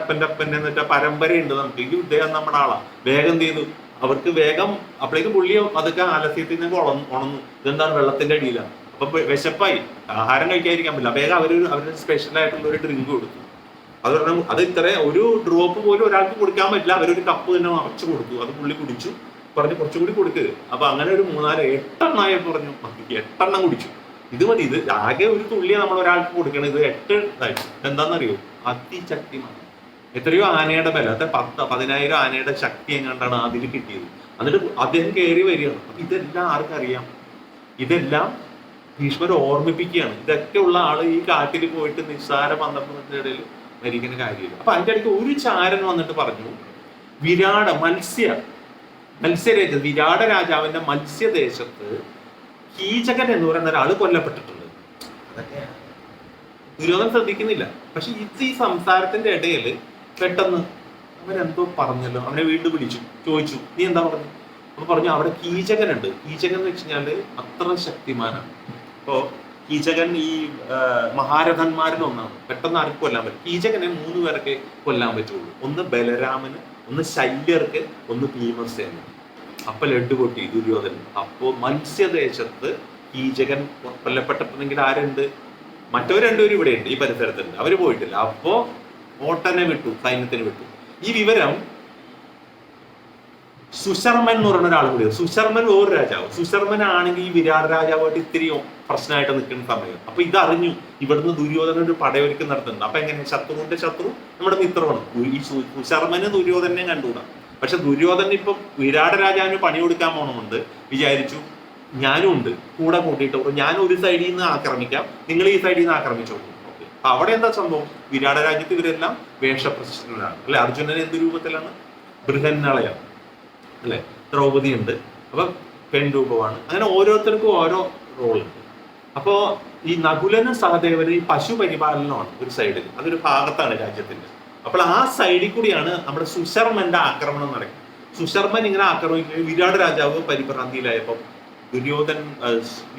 എന്നിട്ട് പരമ്പരയുണ്ട് നമുക്ക്, ഈ ഇദ്ദേഹം നമ്മുടെ ആളാ, വേഗം ചെയ്തു. അവർക്ക് വേഗം അപ്പോഴേക്കും പുള്ളിയോ അതൊക്കെ ആലസ്യത്തിൽ നിന്ന് ഉണന്നു. ഇതെന്താണ് വെള്ളത്തിന്റെ അടിയിലാണ്. അപ്പൊ വിശപ്പായി, ആഹാരം കഴിക്കാതിരിക്കാൻ പറ്റില്ല. വേഗം അവര് സ്പെഷ്യൽ ആയിട്ടുള്ള ഒരു ഡ്രിങ്ക് കൊടുത്തു. അത് പറഞ്ഞാൽ അത് ഇത്ര ഒരു ഡ്രോപ്പ് പോലും ഒരാൾക്ക് കൊടുക്കാൻ പറ്റില്ല. അവരൊരു കപ്പ് തന്നെ നിറച്ചു കൊടുത്തു. അത് പുള്ളി കുടിച്ചു. പറഞ്ഞു കുറച്ചുകൂടി കൊടുക്കുക. അപ്പൊ അങ്ങനെ ഒരു 8 പറഞ്ഞു 8 കുടിച്ചു. ഇത് മതി, ഇത് ആകെ ഒരു തുള്ളിയെ നമ്മൾ ഒരാൾക്ക് കൊടുക്കണം, ഇത് 8 ഇതായിട്ട്. എന്താണെന്നറിയോ? അതിശക്തിമാണ്. എത്രയോ ആനയുടെ ബലം, 10,000 ആനയുടെ ശക്തി എങ്ങാണ്ടാണ് അതിൽ കിട്ടിയത്. എന്നിട്ട് അദ്ദേഹം കയറി വരികയാണ്. അപ്പൊ ഇതെല്ലാം ആർക്കറിയാം? ഇതെല്ലാം ഭീഷ്മർ ഓർമ്മിപ്പിക്കുകയാണ്. ഇതൊക്കെ ഉള്ള ആള് ഈ കാട്ടിൽ പോയിട്ട് നിസ്സാര 12 ഇടയിൽ മരിക്കുന്ന കാര്യമില്ല. അപ്പൊ അതിന്റെ ഇടയ്ക്ക് ഒരു ചാരൻ വന്നിട്ട് പറഞ്ഞു വിരാട രാജാവിന്റെ മത്സ്യദേശത്ത് കീചകൻ എന്ന് പറയുന്ന ഒരാൾ കൊല്ലപ്പെട്ടിട്ടുണ്ട്. അതൊക്കെ ദുര്യോധനൻ ശ്രദ്ധിക്കുന്നില്ല. പക്ഷെ ഇത് ഈ സംസാരത്തിന്റെ ഇടയിൽ പെട്ടെന്ന് അവരെന്തോ പറഞ്ഞല്ലോ. അവനെ വീണ്ടും ചോദിച്ചു നീ എന്താ പറഞ്ഞു? അപ്പൊ പറഞ്ഞു അവിടെ കീചകനുണ്ട്. കീചകൻ എന്ന് വെച്ച് കഴിഞ്ഞാല് അത്ര ശക്തിമാനാണ്. അപ്പോ കീചകൻ ഈ മഹാരഥന്മാരിൽ ഒന്നാണ്. പെട്ടെന്ന് ആർക്കും കൊല്ലാൻ പറ്റും. കീചകനെ 3 പേർക്ക് കൊല്ലാൻ പറ്റുള്ളൂ. ഒന്ന് ബലരാമന്, ഒന്ന് ശല്യർക്ക്, ഒന്ന് ഭീമസേന. അപ്പൊ ലഡ്ഡു പൊട്ടി ദുര്യോധനൻ. അപ്പോ മത്സ്യദേശത്ത് കീചകൻ കൊല്ലപ്പെട്ടിട്ടുണ്ടെങ്കിൽ ആരുണ്ട്? മറ്റവർ 2 പേരും ഇവിടെ ഉണ്ട്, ഈ പരിസരത്തുണ്ട്. അവര് പോയിട്ടില്ല. അപ്പോ ഓട്ടനെ വിട്ടു, സൈന്യത്തിന് വിട്ടു. ഈ വിവരം സുശർമൻ എന്ന് പറയുന്ന ഒരാൾ കൂടി. സുശർമൻ ഒരു രാജാവ്. സുശർമൻ ആണെങ്കിൽ ഈ വിരാട് രാജാവായിട്ട് ഇത്തിരി പ്രശ്നമായിട്ട് നിൽക്കുന്ന സമയം. അപ്പൊ ഇതറിഞ്ഞു ഇവിടുന്ന് ദുര്യോധനൻ ഒരു പടയൊരുക്കം നടത്തുന്നുണ്ട്. അപ്പൊ എങ്ങനെ? ശത്രുവിന്റെ ശത്രു നമ്മുടെ മിത്രമാണ്. ഈ സുശർമന് ദുര്യോധനെ കണ്ടുകൂടാ. പക്ഷെ ദുര്യോധനൻ ഇപ്പൊ വിരാട് രാജാവിന് പണി കൊടുക്കാൻ പോകണമെന്നുണ്ട്. വിചാരിച്ചു ഞാനും ഉണ്ട്, കൂടെ കൂട്ടിയിട്ട് ഞാൻ ഒരു സൈഡിൽ നിന്ന് ആക്രമിക്കാം, നിങ്ങൾ ഈ സൈഡിൽ നിന്ന് ആക്രമിച്ചോളൂ. ഓക്കെ. അവിടെ എന്താ സംഭവം? വിരാട രാജ്യത്ത് ഇവരെല്ലാം വേഷപ്രശ്നങ്ങളാണ് അല്ലെ. അർജുനൻ എന്ത് രൂപത്തിലാണ്? ബൃഹന്നളയാണ് അല്ലെ. ദ്രൗപദി ഉണ്ട്, അപ്പൊ പെൺരൂപമാണ്. അങ്ങനെ ഓരോരുത്തർക്കും ഓരോ റോളുണ്ട്. അപ്പോ ഈ നകുലനും സഹദേവനും ഈ പശു പരിപാലനമാണ് ഒരു സൈഡിൽ, അതൊരു ഭാഗത്താണ് രാജ്യത്തിന്റെ. അപ്പോൾ ആ സൈഡിൽ കൂടിയാണ് നമ്മുടെ സുശർമന്റെ ആക്രമണം നടക്കുന്നത്. സുശർമൻ ഇങ്ങനെ ആക്രമിക്കുകയും വിരാട് രാജാവ് പരിഭ്രാന്തിയിലായപ്പോൾ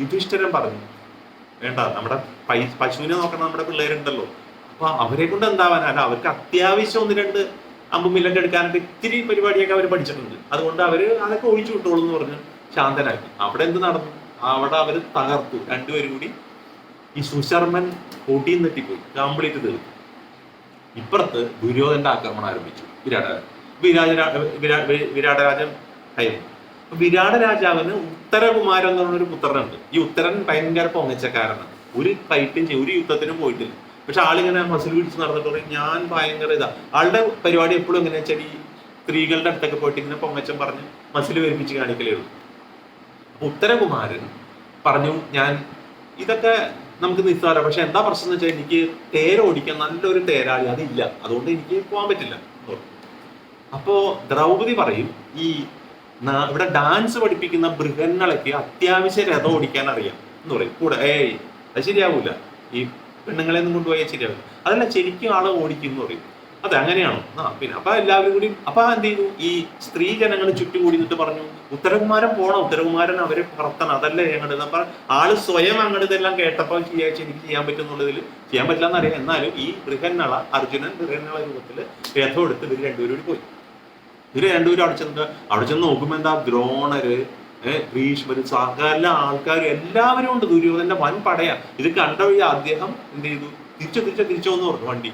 യുധിഷ്ഠിരൻ പറഞ്ഞു വേണ്ട, നമ്മുടെ പശുവിനെ നോക്കണം, നമ്മുടെ പിള്ളേരുണ്ടല്ലോ. അപ്പൊ അവരെ കൊണ്ട് എന്താവാനല്ല, അവർക്ക് അത്യാവശ്യം 1-2 അമ്പുമില്ലൊക്കെ എടുക്കാനായിട്ട് ഇത്തിരി പരിപാടിയൊക്കെ അവർ പഠിച്ചിട്ടുണ്ട്. അതുകൊണ്ട് അവര് അതൊക്കെ ഒഴിച്ചു വിട്ടോളൂ എന്ന് പറഞ്ഞ് ശാന്തനാക്കി. അവിടെ എന്ത് നടന്നു? അവിടെ അവര് തകർത്തു. 2 പേരും കൂടി. ഈ സുശർമൻ പൊടിയും നെട്ടിപ്പോയി, കംപ്ലീറ്റ് തീർന്നു. ഇപ്പുറത്ത് ദുര്യോധന്റെ ആക്രമണം ആരംഭിച്ചു. വിരാടരാജൻ കയറി. വിരാട രാജാവിന് ഉത്തരകുമാരൻ എന്ന് പറഞ്ഞൊരു പുത്രനുണ്ട്. ഈ ഉത്തരൻ ഭയങ്കര പൊങ്ങച്ചക്കാരനാണ്. ഒരു ഫൈറ്റും ഒരു യുദ്ധത്തിനും പോയിട്ടില്ല. പക്ഷെ ആളിങ്ങനെ മസിൽ പിടിച്ച് നടന്നിട്ട് പറയും ഞാൻ ഭയങ്കര ഇതാ. ആളുടെ പരിപാടി എപ്പോഴും എങ്ങനെ വെച്ചാൽ ഈ സ്ത്രീകളുടെ അടുത്തൊക്കെ പോയിട്ട് ഇങ്ങനെ പൊങ്ങച്ചം പറഞ്ഞ് മസിൽ വേർപ്പിച്ച് കാണിക്കലേ ഉള്ളൂ. അപ്പൊ ഉത്തരകുമാരൻ പറഞ്ഞു ഞാൻ ഇതൊക്കെ നമുക്ക് നിസ്സാരം, പക്ഷെ എന്താ പ്രശ്നം എന്ന് വെച്ചാൽ എനിക്ക് തേരോടിക്കാൻ നല്ലൊരു തേരാളി അതില്ല, അതുകൊണ്ട് എനിക്ക് പോകാൻ പറ്റില്ല. അപ്പോ ദ്രൗപദി പറയും ഈ ഇവിടെ ഡാൻസ് പഠിപ്പിക്കുന്ന ബൃഹന്നളയ്ക്ക് അത്യാവശ്യം രഥം ഓടിക്കാൻ അറിയാം എന്ന് പറയും കൂടെ. അത് ശരിയാവൂല, ഈ പെണ്ണുങ്ങളെ ഒന്നും കൊണ്ടുപോയാൽ ശരിയാവില്ല. അതല്ല, ശരിക്കും ആളെ ഓടിക്കും എന്ന് പറയും. അതെ, അങ്ങനെയാണോ? പിന്നെ അപ്പൊ എല്ലാവരും കൂടി അപ്പൊ എന്ത് ചെയ്തു? ഈ സ്ത്രീ ജനങ്ങൾ ചുറ്റും കൂടി നിന്നിട്ട് പറഞ്ഞു ഉത്തരകുമാരൻ പോണം, ഉത്തരകുമാരൻ അവരെ പറത്തണം, അതല്ലേ ഞങ്ങളുടെ. അപ്പൊ ആള് സ്വയം അങ്ങോട്ട് ഇതെല്ലാം കേട്ടപ്പോൾ എനിക്ക് ചെയ്യാൻ പറ്റുന്നുള്ളതിൽ ചെയ്യാൻ പറ്റില്ല എന്നറിയാം. എന്നാലും ഈ ബൃഹന്നള, അർജുനൻ ബൃഹന്നള രൂപത്തില് രഥം എടുത്ത് ഇവർ 2 പേരും കൂടി പോയി. ഇവര് രണ്ടുപേരും അവിടെ ചെന്ന് നോക്കുമ്പോ എന്താ ദ്രോണര്, ഭീഷ്മര്, സകല ആൾക്കാരും എല്ലാവരും ഉണ്ട്. ദുര്യോധന്റെ വൻ പടയാ. ഇത് കണ്ട വഴി അദ്ദേഹം എന്ത് ചെയ്തു? തിരിച്ചോ എന്ന് പറഞ്ഞു വണ്ടി.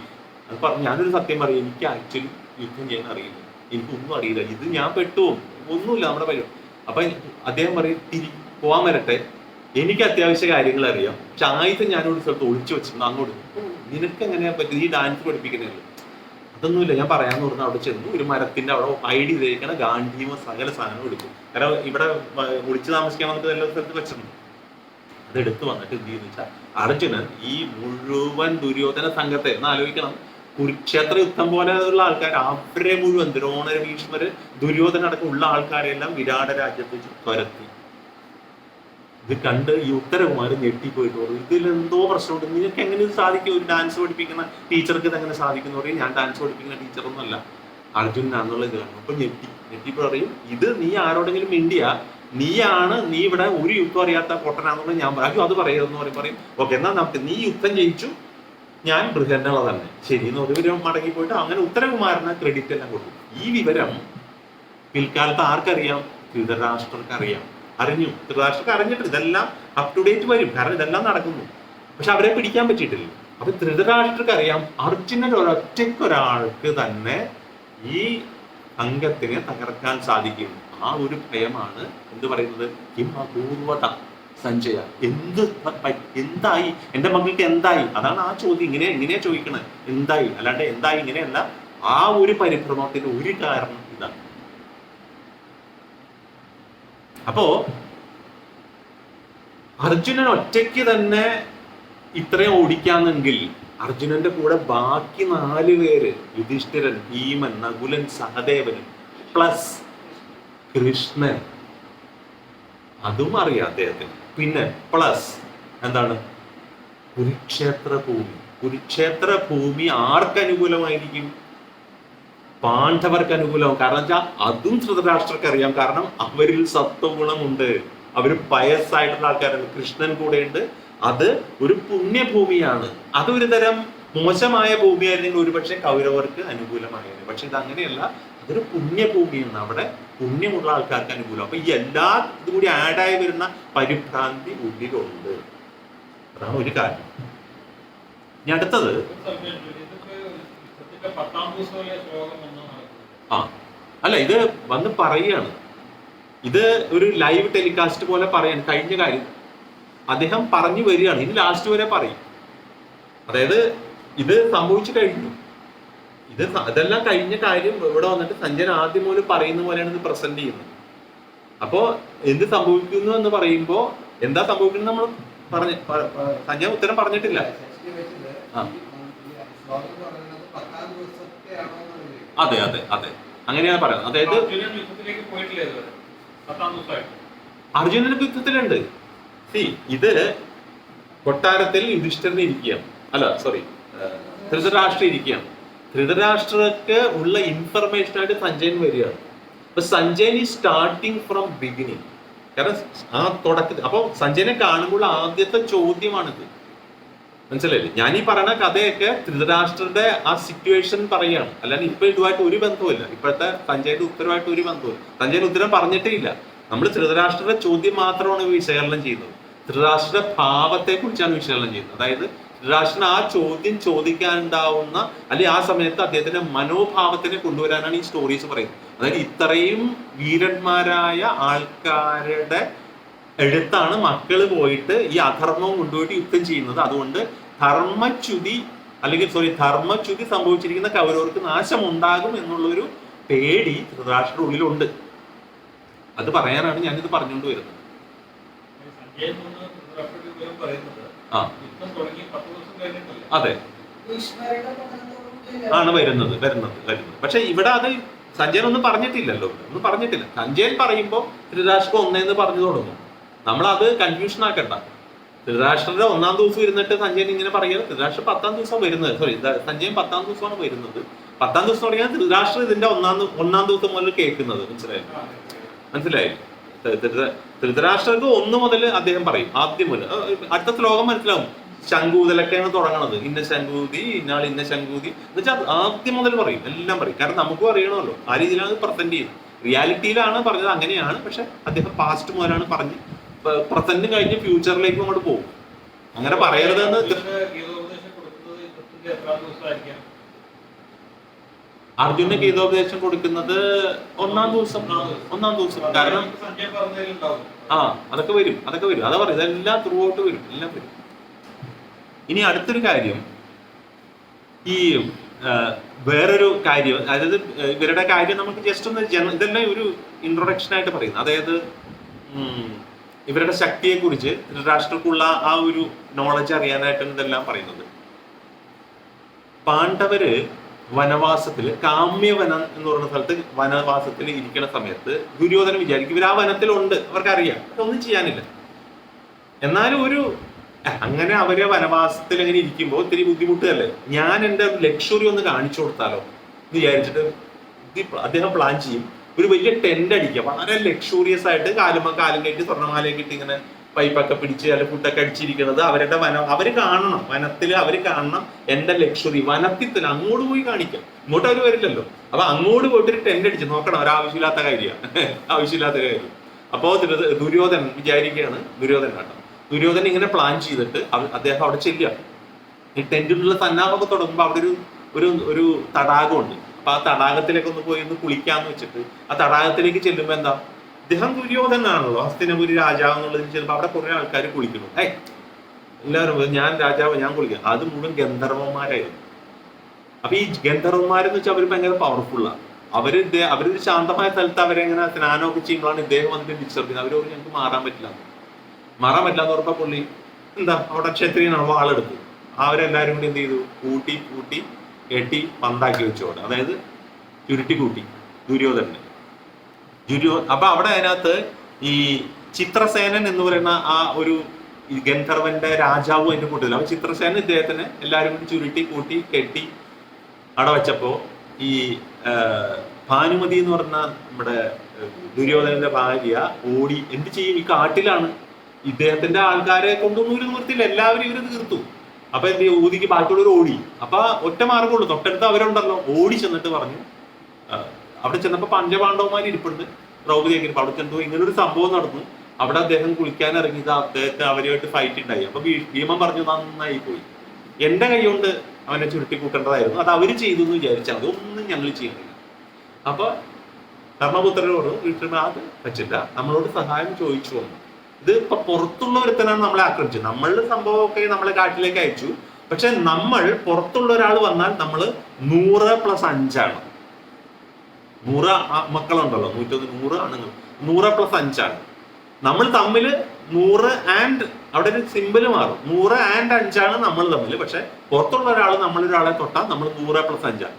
അത് പറഞ്ഞു, ഞാനൊരു സത്യം പറയും, എനിക്ക് ആക്ച്വലി യുദ്ധം ചെയ്യാൻ അറിയില്ല, എനിക്കൊന്നും അറിയില്ല, ഇത് ഞാൻ പെട്ടുപോകും, ഒന്നുമില്ല നമ്മുടെ പയ്യോ. അപ്പൊ അദ്ദേഹം പറയും, പോവാൻ വരട്ടെ, എനിക്ക് അത്യാവശ്യ കാര്യങ്ങൾ അറിയാം, പക്ഷെ ആയുധം ഞാനൊരു സ്ഥലത്ത് ഒളിച്ചു വെച്ചിട്ടുണ്ട്, അങ്ങോട്ട് നിനക്ക് എങ്ങനെയാ പറ്റും, ഈ ഡാൻസ് പഠിപ്പിക്കുന്നതല്ലോ. അതൊന്നുമില്ല, ഞാൻ പറയാന്ന് പറഞ്ഞാൽ അവിടെ ചെന്നു ഒരു മരത്തിന്റെ അവിടെ ഹൈഡ് ചെയ്തിരിക്കണ ഗാന്ധിയും സകല സാധനവും എടുക്കും. കാരണം ഇവിടെ ഒളിച്ചു താമസിക്കാൻ വന്നിട്ട് എല്ലാ സ്ഥലത്ത് വെച്ചിട്ടുണ്ട്. അതെടുത്ത് വന്നിട്ട് എന്ത് ചെയ്യുന്ന വെച്ചാൽ അർജുനൻ ഈ മുഴുവൻ ദുര്യോധന സംഘത്തെ ഒന്ന് ആലോചിക്കണം, കുരുക്ഷേത്ര യുദ്ധം പോലെ ഉള്ള ആൾക്കാർ അവരെ മുഴുവൻ ദ്രോണര്, ഭീഷ്മര്, ദുര്യോധന അടക്കം ഉള്ള ആൾക്കാരെല്ലാം വിരാട രാജ്യത്ത് വെച്ച് തുരത്തി. ഇത് കണ്ട് ഈ ഉത്തരകുമാർ ഞെട്ടിപ്പോയിട്ട് പറയും, ഇതിലെന്തോ പ്രശ്നമുണ്ട്, നിനക്ക് എങ്ങനെ ഇത് സാധിക്കും? ഒരു ഡാൻസ് പഠിപ്പിക്കുന്ന ടീച്ചർക്ക് ഇതെങ്ങനെ സാധിക്കുന്നു പറയും. ഞാൻ ഡാൻസ് പഠിപ്പിക്കുന്ന ടീച്ചറൊന്നുമല്ല, അർജുനാന്നുള്ള ഇത് കാണും. അപ്പൊ ഞെട്ടിപ്പോ പറയും, ഇത് നീ ആരോടെങ്കിലും മിണ്ടിയ നീ ഇവിടെ ഒരു യുദ്ധം അറിയാത്ത പൊട്ടനാണെന്നുള്ള ഞാൻ പറയും. അത് പറയരുതെന്ന് പറയും. ഓക്കെ, എന്നാൽ നമുക്ക് നീ യുദ്ധം ജയിച്ചു, ഞാൻ ബൃഹന്നുള്ള തന്നെ ശരി എന്ന് ഒരു വിവരം മടങ്ങിപ്പോയിട്ട് അങ്ങനെ ഉത്തരകുമാരന് ക്രെഡിറ്റ് എല്ലാം കൊടുക്കും. ഈ വിവരം പിൽക്കാലത്ത് ആർക്കറിയാം? ധൃതരാഷ്ട്രർക്ക് അറിയാം. ധൃതരാഷ്ട്രർക്ക് അറിഞ്ഞിട്ട് ഇതെല്ലാം അപ് ടു ഡേറ്റ് വരും, കാരണം ഇതെല്ലാം നടക്കുന്നു. പക്ഷെ അവരെ പിടിക്കാൻ പറ്റിയിട്ടില്ല. അപ്പൊ ധൃതരാഷ്ട്രർക്ക് അറിയാം അർജുനൻ ഒരൊറ്റയ്ക്കൊരാൾക്ക് തന്നെ ഈ അംഗത്തിനെ തകർക്കാൻ സാധിക്കും. ആ ഒരു ഭയമാണ് എന്ത് പറയുന്നത്, കിം അപൂർവത സഞ്ജയ, എന്തായി എന്റെ മക്കൾക്ക് എന്തായി? അതാണ് ആ ചോദ്യം. ഇങ്ങനെയാ ചോദിക്കണത്, എന്തായി, അല്ലാണ്ട് എന്തായി ഇങ്ങനെയല്ല. ആ ഒരു പരിഭ്രമത്തിന്റെ ഒരു കാരണം ഇതാണ്. അപ്പോ അർജുനൻ ഒറ്റയ്ക്ക് തന്നെ ഇത്രയും ഓടിക്കാന്നെങ്കിൽ അർജുനന്റെ കൂടെ ബാക്കി 4 പേര്, യുധിഷ്ഠിരൻ, ഭീമൻ, നകുലൻ, സഹദേവൻ പ്ലസ് കൃഷ്ണൻ, അതും അറിയാം അദ്ദേഹത്തിന്. പിന്നെ പ്ലസ് എന്താണ്? കുരുക്ഷേത്ര ഭൂമി ആർക്ക് അനുകൂലമായിരിക്കും? പാണ്ഡവർക്ക് അനുകൂലം. കാരണം വെച്ചാൽ അതും ധൃതരാഷ്ട്രർക്ക് അറിയാം, കാരണം അവരിൽ സത്വഗുണമുണ്ട്, അവർ പയസ്സായിട്ടുള്ള ആൾക്കാരാണ്. കൃഷ്ണൻ കൂടെ ഉണ്ട്. അത് ഒരു പുണ്യഭൂമിയാണ്. അതൊരു തരം മോശമായ ഭൂമിയായിരുന്നെങ്കിൽ ഒരുപക്ഷെ കൗരവർക്ക് അനുകൂലമായിരുന്നു. പക്ഷെ ഇത് അങ്ങനെയല്ല, അതൊരു പുണ്യഭൂമിയാണ്, അവിടെ പുണ്യമുള്ള ആൾക്കാർക്ക് അനുകൂലം. അപ്പൊ ഈ എല്ലാ ഇതും കൂടി ആഡായി വരുന്ന പരിഭ്രാന്തി ഉള്ളിലുണ്ട്. അതാണ് ഒരു കാര്യം. ഇനി അടുത്തത് അല്ല, ഇത് വന്ന് പറയാണ്, ഇത് ഒരു ലൈവ് ടെലികാസ്റ്റ് പോലെ പറയാൻ കഴിഞ്ഞ കാര്യം അദ്ദേഹം പറഞ്ഞു വരികയാണ്. ഇനി ലാസ്റ്റ് വരെ പറയും. അതായത് ഇത് സംഭവിച്ചു കഴിഞ്ഞു, ഇതെല്ലാം കഴിഞ്ഞ കാര്യം ഇവിടെ വന്നിട്ട് സഞ്ജയൻ ആദ്യം പോലും പറയുന്ന പോലെയാണ് ഇത് പ്രസന്റ് ചെയ്യുന്നത്. അപ്പോ എന്ത് സംഭവിക്കുന്നു എന്ന് പറയുമ്പോ എന്താ സംഭവിക്കുന്നത് നമ്മൾ സഞ്ജയൻ ഉത്തരം പറഞ്ഞിട്ടില്ല. അതെ അതെ അതെ, അങ്ങനെയാണ് പറയുന്നത്. അതായത് അർജുനന്റെ യുദ്ധത്തിലുണ്ട്. ഇത് കൊട്ടാരത്തിൽ യുധിഷ്ഠിരൻ ഇരിക്കുകയാണ്, ധൃതരാഷ്ട്ര ഇരിക്കുകയാണ്. ധൃതരാഷ്ട്രക്ക് ഉള്ള ഇൻഫർമേഷനായിട്ട് സഞ്ജയൻ വരികയാണ്. അപ്പൊ സഞ്ജയൻ ഈ സ്റ്റാർട്ടിങ് ഫ്രം ബിഗിനിങ്, കാരണം ആ തുടക്കത്തിൽ. അപ്പൊ സഞ്ജയനെ കാണുമ്പോൾ ആദ്യത്തെ ചോദ്യമാണിത്, മനസ്സിലായില്ലേ? ഞാൻ ഈ പറയുന്ന കഥയൊക്കെ ധൃതരാഷ്ട്രന്റെ ആ സിറ്റുവേഷൻ പറയുകയാണ്, അല്ലാണ്ട് ഇപ്പൊ ഇതുമായിട്ട് ഒരു ബന്ധവുമില്ല. ഇപ്പോഴത്തെ സഞ്ജയന്റെ ഉത്തരവായിട്ട് ഒരു ബന്ധവുമില്ല. സഞ്ജയൻ ഉത്തരം പറഞ്ഞിട്ടേ ഇല്ല. നമ്മൾ ധൃതരാഷ്ട്രയുടെ ചോദ്യം മാത്രമാണ് വിശകലനം ചെയ്യുന്നത്. ധൃതരാഷ്ട്രയുടെ ഭാവത്തെ കുറിച്ചാണ് വിശകലനം ചെയ്യുന്നത്. അതായത് ധൃതരാഷ്ട്രൻ ആ ചോദ്യം ചോദിക്കാനുണ്ടാവുന്ന, അല്ലെങ്കിൽ ആ സമയത്ത് അദ്ദേഹത്തിന്റെ മനോഭാവത്തിനെ കൊണ്ടുവരാനാണ് ഈ സ്റ്റോറീസ് പറയുന്നത്. അതായത് ഇത്രയും വീരന്മാരായ ആൾക്കാരുടെ എടുത്താണ് മക്കള് പോയിട്ട് ഈ അധർമ്മം കൊണ്ടുപോയിട്ട് യുദ്ധം ചെയ്യുന്നത്. അതുകൊണ്ട് ധർമ്മച്യുതി സംഭവിച്ചിരിക്കുന്ന കൗരവർക്ക് നാശം ഉണ്ടാകും എന്നുള്ളൊരു പേടി ധൃതരാഷ്ട്രയുടെ ഉള്ളിലുണ്ട്. അത് പറയാനാണ് ഞാനിത് പറഞ്ഞുകൊണ്ട് വരുന്നത്. അതെ, ആണ് വരുന്നത്. പക്ഷെ ഇവിടെ അത് സഞ്ജയൻ ഒന്നും പറഞ്ഞിട്ടില്ലല്ലോ, ഒന്നും പറഞ്ഞിട്ടില്ല. സഞ്ജയൻ പറയുമ്പോൾ ധൃതരാഷ്ട്രം ഒന്നേന്ന് പറഞ്ഞു തുടങ്ങും. നമ്മളത് കൺഫ്യൂഷൻ ആക്കണ്ട. ധൃതരാഷ്ട്രയുടെ 1-ാം ദിവസം ഇരുന്നിട്ട് സഞ്ജയൻ ഇങ്ങനെ പറയുക, ധൃതരാഷ്ട്രം 10-ാം ദിവസം വരുന്നത്, സഞ്ജയൻ 10-ാം ദിവസമാണ് വരുന്നത്. 10-ാം ദിവസം തുടങ്ങിയാൽ ധൃതരാഷ്ട്രം ഇതിന്റെ 1-ാം ദിവസം മുതൽ കേൾക്കുന്നത്. മനസ്സിലായി? ധൃതരാഷ്ട്രർക്ക് 1 മുതൽ അദ്ദേഹം പറയും, ആദ്യം മുതൽ. അടുത്ത ശ്ലോകം മനസ്സിലാവും. ശംഖൂതലൊക്കെയാണ് തുടങ്ങണത്. ഇന്ന ശംഖൂതി, ഇന്നാൾ ഇന്ന ശംഖൂതി എന്ന് വെച്ചാൽ ആദ്യം മുതൽ പറയും, എല്ലാം പറയും. കാരണം നമുക്കും അറിയണമല്ലോ ആ രീതിയിലാണ് പ്രസന്റ് ചെയ്യുന്നത്. റിയാലിറ്റിയിലാണ് പറഞ്ഞത് അങ്ങനെയാണ്, പക്ഷെ അദ്ദേഹം പാസ്റ്റ് മുതലാണ് പറഞ്ഞ് പ്രസന്റും കഴിഞ്ഞ് ഫ്യൂച്ചറിലേക്കും അങ്ങോട്ട് പോകും. അങ്ങനെ പറയരുതെന്ന് അർജുന് ഗീതോപദേശം കൊടുക്കുന്നത് ഒന്നാം ദിവസം. കാരണം അതൊക്കെ വരും. അതാ പറയും, ഇതെല്ലാം ത്രൂ ഔട്ട് വരും, എല്ലാം വരും. ഇനി അടുത്തൊരു കാര്യം, ഈ വേറൊരു കാര്യം, അതായത് ഇവരുടെ കാര്യം നമുക്ക് ജസ്റ്റ് ഒന്ന് ഇതെല്ലാം ഒരു ഇൻട്രൊഡക്ഷൻ ആയിട്ട് പറയുന്നത്. അതായത് ഇവരുടെ ശക്തിയെ കുറിച്ച് ധൃതരാഷ്ട്രക്കുള്ള ആ ഒരു നോളജ് അറിയാനായിട്ടാണ് ഇതെല്ലാം പറയുന്നത്. പാണ്ഡവര് വനവാസത്തിൽ, കാമ്യവനം എന്ന് പറയുന്ന സ്ഥലത്ത് വനവാസത്തിൽ ഇരിക്കുന്ന സമയത്ത് ദുര്യോധനൻ വിചാരിക്കും ഇവർ ആ വനത്തിലുണ്ട്, അവർക്കറിയാം, ഒന്നും ചെയ്യാനില്ല. എന്നാലും അങ്ങനെ അവരെ വനവാസത്തിൽ അങ്ങനെ ഇരിക്കുമ്പോൾ ഇത്തിരി ബുദ്ധിമുട്ടല്ലേ, ഞാൻ എൻ്റെ ലക്ഷറി ഒന്ന് കാണിച്ചു കൊടുത്താലോ എന്ന് വിചാരിച്ചിട്ട് അദ്ദേഹം പ്ലാൻ ചെയ്യും. ഒരു വലിയ ടെന്റ് അടിക്കുക, വളരെ ലക്ഷൂറിയസ് ആയിട്ട്, കാലും കെട്ടി സ്വർണ്ണമാലയൊക്കെ ഇട്ട് ഇങ്ങനെ പൈപ്പൊക്കെ പിടിച്ച് അല്ലെ ഫുഡൊക്കെ അടിച്ചിരിക്കുന്നത് അവരുടെ അവര് കാണണം, വനത്തിൽ അവര് കാണണം എൻ്റെ ലക്ഷറി. വനത്തിൽ തന്നെ അങ്ങോട്ട് പോയി കാണിക്കാം, ഇങ്ങോട്ട് അവര് വരില്ലല്ലോ. അപ്പൊ അങ്ങോട്ട് പോയിട്ട് ഒരു ടെന്റ് അടിച്ച് നോക്കണം, ഒരാവശ്യമില്ലാത്ത കാര്യമാണ്, ആവശ്യമില്ലാത്ത കാര്യം. അപ്പോ ദുര്യോധനൻ വിചാരിക്കുകയാണ്, ദുര്യോധനൻ ഇങ്ങനെ പ്ലാൻ ചെയ്തിട്ട് അദ്ദേഹം അവിടെ ചെല്ലുക. ഈ ടെന്റിനുള്ള സന്നാഹമൊക്കെ തുടങ്ങുമ്പോൾ അവിടെ ഒരു തടാകമുണ്ട്. അപ്പൊ ആ തടാകത്തിലേക്ക് ഒന്ന് പോയി ഒന്ന് കുളിക്കാന്ന് വെച്ചിട്ട് ആ തടാകത്തിലേക്ക് ചെല്ലുമ്പോ എന്താ, അദ്ദേഹം ദുര്യോധനാണല്ലോ, ഹസ്തിനപുരി രാജാവ് എന്നുള്ളതിന് ചെല്ലുമ്പോൾ അവിടെ കുറെ ആൾക്കാർ കുളിക്കുന്നു. എല്ലാവരും ഞാൻ രാജാവ്, ഞാൻ കുളിക്കാം. അത് മുഴുവൻ ഗന്ധർവന്മാരായിരുന്നു. അപ്പൊ ഈ ഗന്ധർവന്മാരെന്ന് വെച്ചാൽ അവര് ഭയങ്കര പവർഫുള്ളാണ്. അവരൊരു ശാന്തമായ സ്ഥലത്ത് അവരെങ്ങനെ സ്നാനമൊക്കെ ചെയ്യുമ്പോഴാണ് ഇദ്ദേഹം വന്നിട്ട് ഡിസ്റ്റർബ് ചെയ്യുന്നത്. അവരോട് ഞങ്ങൾക്ക് മാറാൻ പറ്റില്ല എന്ന് പറഞ്ഞപ്പോ പുള്ളി എന്താ, അവിടെ ക്ഷത്രിയനാണ്, വാളെടുത്തു. അവരെല്ലാരും കൂടി എന്ത് ചെയ്തു, കൂട്ടി കെട്ടി പന്താക്കി വെച്ചോടെ, അതായത് ചുരുട്ടി കൂട്ടി ദുര്യോധനന്. അപ്പൊ അവിടെ അതിനകത്ത് ഈ ചിത്രസേനൻ എന്ന് പറയുന്ന ആ ഒരു ഗന്ധർവന്റെ രാജാവും അതിന്റെ കൂട്ടത്തില്. അപ്പൊ ചിത്രസേനൻ ഇദ്ദേഹത്തിന് എല്ലാരും കൂടി ചുരുട്ടി കൂട്ടി കെട്ടി അവിടെ വെച്ചപ്പോ ഈ ഭാനുമതി എന്ന് പറഞ്ഞ നമ്മുടെ ദുര്യോധനന്റെ ഭാര്യ ഓടി. എന്ത് ചെയ്യും, ഈ കാട്ടിലാണ്, ഇദ്ദേഹത്തിന്റെ ആൾക്കാരെ കൊണ്ടൊന്നും ഒരു നിർത്തില്ല, എല്ലാവരും ഇവര് തീർത്തു. അപ്പൊ എന്ത് ചെയ്യും, ഊതിക്ക് ബാക്കിയുള്ളവർ ഓടി. അപ്പൊ ഒറ്റ മാർഗമുള്ളൂ, തൊട്ടടുത്ത് അവരുണ്ടല്ലോ. ഓടി ചെന്നിട്ട് പറഞ്ഞു, അവിടെ ചെന്നപ്പോ പഞ്ചപാണ്ഡവന്മാർ ഇരിപ്പുണ്ട്, ദ്രൗപദിയൊക്കെ ഇരിപ്പ്. അവിടെ ചെന്നപ്പോ ഇങ്ങനൊരു സംഭവം നടന്നു. അവിടെ അദ്ദേഹം കുളിക്കാൻ ഇറങ്ങിയത് അദ്ദേഹത്തെ അവരുമായിട്ട് ഫൈറ്റ് ഉണ്ടായി. അപ്പൊ ഭീമൻ പറഞ്ഞു, നന്നായി പോയി, എന്റെ കൈ കൊണ്ട് അവനെ ചുരുട്ടി കൂട്ടേണ്ടതായിരുന്നു, അത് അവര് ചെയ്തു എന്ന് വിചാരിച്ചാൽ അതൊന്നും ഞങ്ങൾ ചെയ്യുന്നില്ല. അപ്പൊ ധർമ്മപുത്രരോട് വീട്ടിൽ അത് പറ്റില്ല, നമ്മളോട് സഹായം ചോദിച്ചു വന്നു. ഇത് ഇപ്പൊ പുറത്തുള്ള ഒരുത്തനാണ് നമ്മളെ ആക്രമിച്ചത്. നമ്മളുടെ സംഭവമൊക്കെ നമ്മളെ കാട്ടിലേക്ക് അയച്ചു. പക്ഷെ നമ്മൾ പുറത്തുള്ള ഒരാൾ വന്നാൽ നമ്മൾ 100+5 100 മക്കളുണ്ടല്ലോ, 100 ആണുങ്ങൾ, 100+5 നമ്മൾ തമ്മിൽ 100 ആൻഡ് അവിടെ ഒരു സിമ്പിള് മാറും, 100 ആൻഡ് 5 നമ്മൾ തമ്മിൽ. പക്ഷെ പുറത്തുള്ള ഒരാൾ നമ്മളൊരാളെ തൊട്ടാൽ നമ്മൾ 100+5.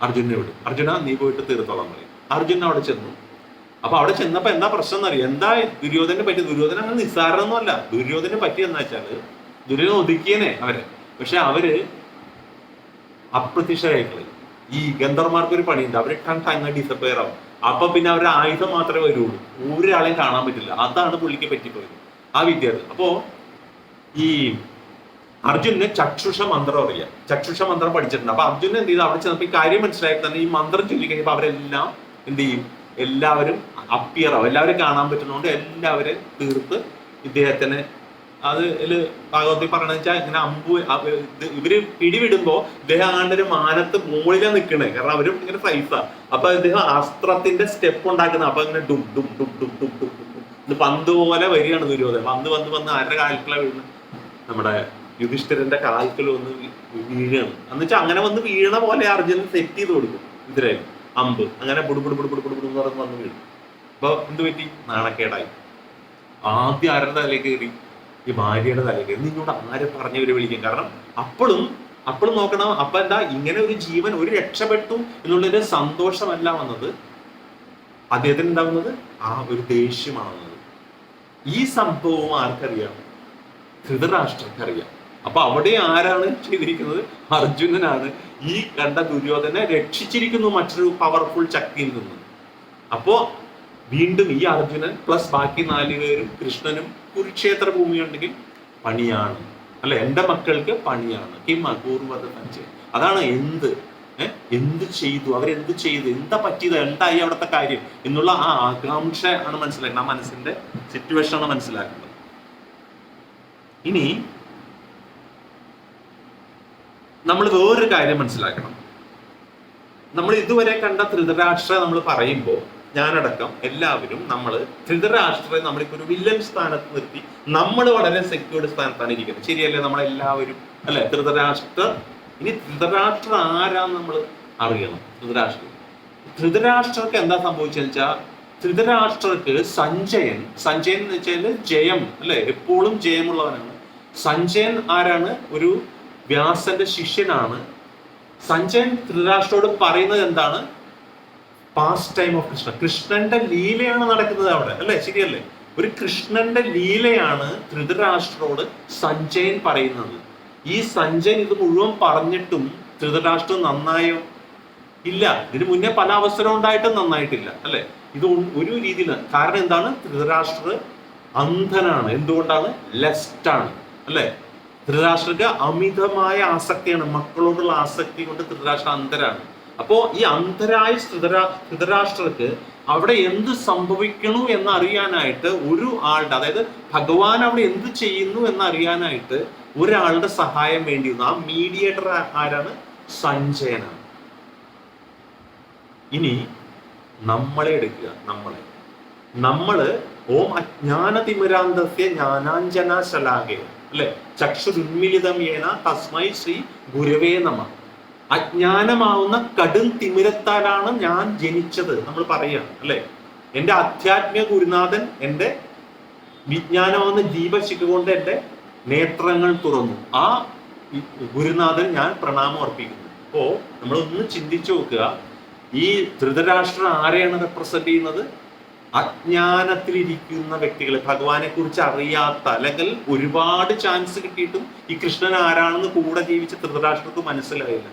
അർജുനെ വിടും, അർജുന നീ പോയിട്ട് തീർത്തോളം പറയും. അർജുന അവിടെ ചെന്നു. അപ്പൊ അവിടെ ചെന്നപ്പോ എന്താ പ്രശ്നം എന്നറിയാം, എന്താ ദുര്യോധനെ പറ്റി. ദുര്യോധന അങ്ങനെ നിസ്സാരമൊന്നും അല്ല. ദുര്യോധനെ പറ്റിയെന്ന് വെച്ചാല് ദുര്യോധന ഒതുക്കിയനെ അവരെ, പക്ഷെ അവര് അപ്രത്യക്ഷരായിക്കളി. ഈ ഗന്ധർമാർക്ക് ഒരു പണിയുണ്ട്, അവര് ടങ് ഡിസപ്പയർ ആവും. അപ്പൊ പിന്നെ അവരുടെ ആയുധം മാത്രമേ വരുള്ളൂ, ഒരാളെയും കാണാൻ പറ്റില്ല. അതാണ് പുള്ളിക്ക് പറ്റിപ്പോയത്, ആ വിദ്യാർത്ഥി. അപ്പോ ഈ അർജുനന് ചക്ഷുഷ മന്ത്രം അറിയാം, ചക്ഷുഷ മന്ത്രം പഠിച്ചിട്ടുണ്ട്. അപ്പൊ അർജുനൻ എന്ത് ചെയ്തു, അവിടെ ചെന്നപ്പോ ഈ കാര്യം മനസ്സിലാക്കി തന്നെ ഈ മന്ത്രം ചൊല്ലി കഴിഞ്ഞപ്പോ അവരെല്ലാം എന്ത് ചെയ്യും, എല്ലാവരും അപ്പിയറാവും, എല്ലാവരും കാണാൻ പറ്റുന്നതുകൊണ്ട് എല്ലാവരും തീർത്ത് ഇദ്ദേഹത്തിന്. അതില് ഭാഗവത്തിൽ പറയണെന്ന് വെച്ചാൽ ഇങ്ങനെ ഇവര് പിടിവിടുമ്പോ ഇദ്ദേഹം ആണ്ട് ഒരു മാനത്ത് മുകളിലാണ് നിൽക്കണേ, കാരണം അവര് ഇങ്ങനെ സൈസാ. അപ്പൊ ഇദ്ദേഹം അസ്ത്രത്തിന്റെ സ്റ്റെപ്പ് ഉണ്ടാക്കുന്നത്. അപ്പൊ ഇങ്ങനെ ഡും ഡും ഡും ഡും ഡും ഡും ഇത് പന്ത് പോലെ വരികയാണ് ദുര്യോധനൻ. വന്ന് ആരുടെ കാൽക്കല വീഴുന്നു, നമ്മുടെ യുധിഷ്ഠിരന്റെ കാൽക്കൽ വന്ന് വീഴാണ്. എന്ന് വെച്ചാൽ അങ്ങനെ വന്ന് വീഴണ പോലെ അർജുനൻ സെറ്റ് ചെയ്ത് കൊടുക്കും ഇതിലെ അമ്പ്. അങ്ങനെ ബുടുബുടുബുടുബുടുബുടുന്ന് പറഞ്ഞ് വന്ന് വീഴും. അപ്പൊ എന്ത് പറ്റി, നാണക്കേടായി. ആദ്യം ആരുടെ തലയിൽ കയറി, ഈ ഭാര്യയുടെ തലയിൽ കയറി. നിന്നോട് ആരെ പറഞ്ഞവര് വിളിക്കും. കാരണം അപ്പോഴും നോക്കണം. അപ്പൊ എന്താ, ഇങ്ങനെ ഒരു ജീവൻ ഒരു രക്ഷപ്പെട്ടു എന്നുള്ളൊരു സന്തോഷമല്ല വന്നത്, അദ്ദേഹത്തിന് ഉണ്ടാവുന്നത് ആ ഒരു ദേഷ്യമാണ് വന്നത്. ഈ സംഭവം ആർക്കറിയാം, ധൃതരാഷ്ട്രക്കറിയാം. അപ്പൊ അവിടെ ആരാണ് ചെയ്തിരിക്കുന്നത്, അർജുനനാണ് ഈ കണ്ട ദുര്യോധനെ രക്ഷിച്ചിരിക്കുന്നു മറ്റൊരു പവർഫുൾ ശക്തിയിൽ നിന്ന്. അപ്പോ വീണ്ടും ഈ അർജുനൻ പ്ലസ് ബാക്കി 4 പേരും കൃഷ്ണനും കുരുക്ഷേത്ര ഭൂമി ഉണ്ടെങ്കിൽ പണിയാണ്. അല്ലെ, എൻ്റെ മക്കൾക്ക് പണിയാണ്. കിം അപൂർവത സഞ്ജയ്, അതാണ് എന്ത് ചെയ്തു, അവരെന്ത് ചെയ്തു, എന്താ പറ്റിയത്, എന്തായി അവിടുത്തെ കാര്യം എന്നുള്ള ആ ആകാംക്ഷ ആണ് മനസ്സിലാക്കുന്നത്, ആ മനസ്സിന്റെ സിറ്റുവേഷൻ ആണ് മനസ്സിലാക്കുന്നത്. ഇനി നമ്മൾ വേറൊരു കാര്യം മനസ്സിലാക്കണം. നമ്മൾ ഇതുവരെ കണ്ട ധൃതരാഷ്ട്ര നമ്മൾ പറയുമ്പോൾ ഞാനടക്കം എല്ലാവരും നമ്മൾ ധൃതരാഷ്ട്രയെ നമ്മളിപ്പോ ഒരു വില്ലൻ സ്ഥാനത്ത് നിർത്തി നമ്മൾ വളരെ സെക്യൂർഡ് സ്ഥാനത്താണ് ഇരിക്കുന്നത്. ശരിയല്ലേ? നമ്മളെല്ലാവരും അല്ലെ ധൃതരാഷ്ട്ര. ഇനി ധൃതരാഷ്ട്ര ആരാന്ന് നമ്മൾ അറിയണം. ധൃതരാഷ്ട്രക്ക് എന്താ സംഭവിച്ചെന്ന് വെച്ചാൽ, ധൃതരാഷ്ട്രക്ക് സഞ്ജയൻ എന്ന് വെച്ചാൽ ജയം അല്ലെ, എപ്പോഴും ജയമുള്ളവനാണ്. സഞ്ജയൻ ആരാണ്? ഒരു വ്യാസന്റെ ശിഷ്യനാണ്. സഞ്ജയൻ ധൃതരാഷ്ട്രോട് പറയുന്നത് എന്താണ്? പാസ്റ്റ് ടൈം ഓഫ് കൃഷ്ണ, കൃഷ്ണന്റെ ലീലയാണ് നടക്കുന്നത് അവിടെ അല്ലെ, ശരിയല്ലേ? ഒരു കൃഷ്ണന്റെ ലീലയാണ് ധൃതരാഷ്ട്രോട് സഞ്ജയൻ പറയുന്നത്. ഈ സഞ്ജയൻ ഇത് മുഴുവൻ പറഞ്ഞിട്ടും ധൃതരാഷ്ട്രം നന്നായോ? ഇല്ല. ഇതിന് മുന്നേ പല അവസരം ഉണ്ടായിട്ടും നന്നായിട്ടില്ല അല്ലെ. ഇത് ഒരു രീതിയിൽ, കാരണം എന്താണ്? ധൃതരാഷ്ട്ര അന്ധനാണ്. എന്തുകൊണ്ടാണ്? ലെസ്റ്റാണ് അല്ലെ. ധൃതരാഷ്ട്രക്ക് അമിതമായ ആസക്തിയാണ്, മക്കളോടുള്ള ആസക്തി കൊണ്ട് ധൃതരാഷ്ട്ര അന്ധരാണ്. അപ്പോ ഈ അന്ധരായ ധൃതരാഷ്ട്രക്ക് അവിടെ എന്ത് സംഭവിക്കണു എന്നറിയാനായിട്ട് ഒരു ആളുടെ, അതായത് ഭഗവാൻ അവിടെ എന്ത് ചെയ്യുന്നു എന്നറിയാനായിട്ട് ഒരാളുടെ സഹായം വേണ്ടി വന്നു. ആ മീഡിയേറ്റർ ആരാണ്? സഞ്ജയനാണ്. ഇനി നമ്മളെ എടുക്കുക. നമ്മള് ഓം അജ്ഞാനതിമിരാന്തസ്യ ജ്ഞാനാഞ്ജന ശലാകേ അല്ലെ, ചക്ഷുരുന്മിലിതം യേന തസ്മൈ ശ്രീ ഗുരവേ നമഃ. അജ്ഞാനമാവുന്ന കടും തിമിരത്താലാണ് ഞാൻ ജനിച്ചത് നമ്മൾ പറയുകയാണ് അല്ലെ. എൻ്റെ ആധ്യാത്മിക ഗുരുനാഥൻ എൻ്റെ വിജ്ഞാനമാവുന്ന ദീപശിഖ കൊണ്ട് എൻ്റെ നേത്രങ്ങൾ തുറന്നു. ആ ഗുരുനാഥൻ ഞാൻ പ്രണാമം അർപ്പിക്കുന്നു. അപ്പോ നമ്മളൊന്ന് ചിന്തിച്ചു നോക്കുക, ഈ ധൃതരാഷ്ട്രം ആരെയാണ് റെപ്രസെന്റ് ചെയ്യുന്നത്? അജ്ഞാനത്തിലിരിക്കുന്ന വ്യക്തികളെ, ഭഗവാനെ കുറിച്ച് അറിയാത്ത, അല്ലെങ്കിൽ ഒരുപാട് ചാൻസ് കിട്ടിയിട്ടും ഈ കൃഷ്ണൻ ആരാണെന്ന് കൂടെ ജീവിച്ച ധൃതരാഷ്ട്രക്ക് മനസ്സിലായില്ല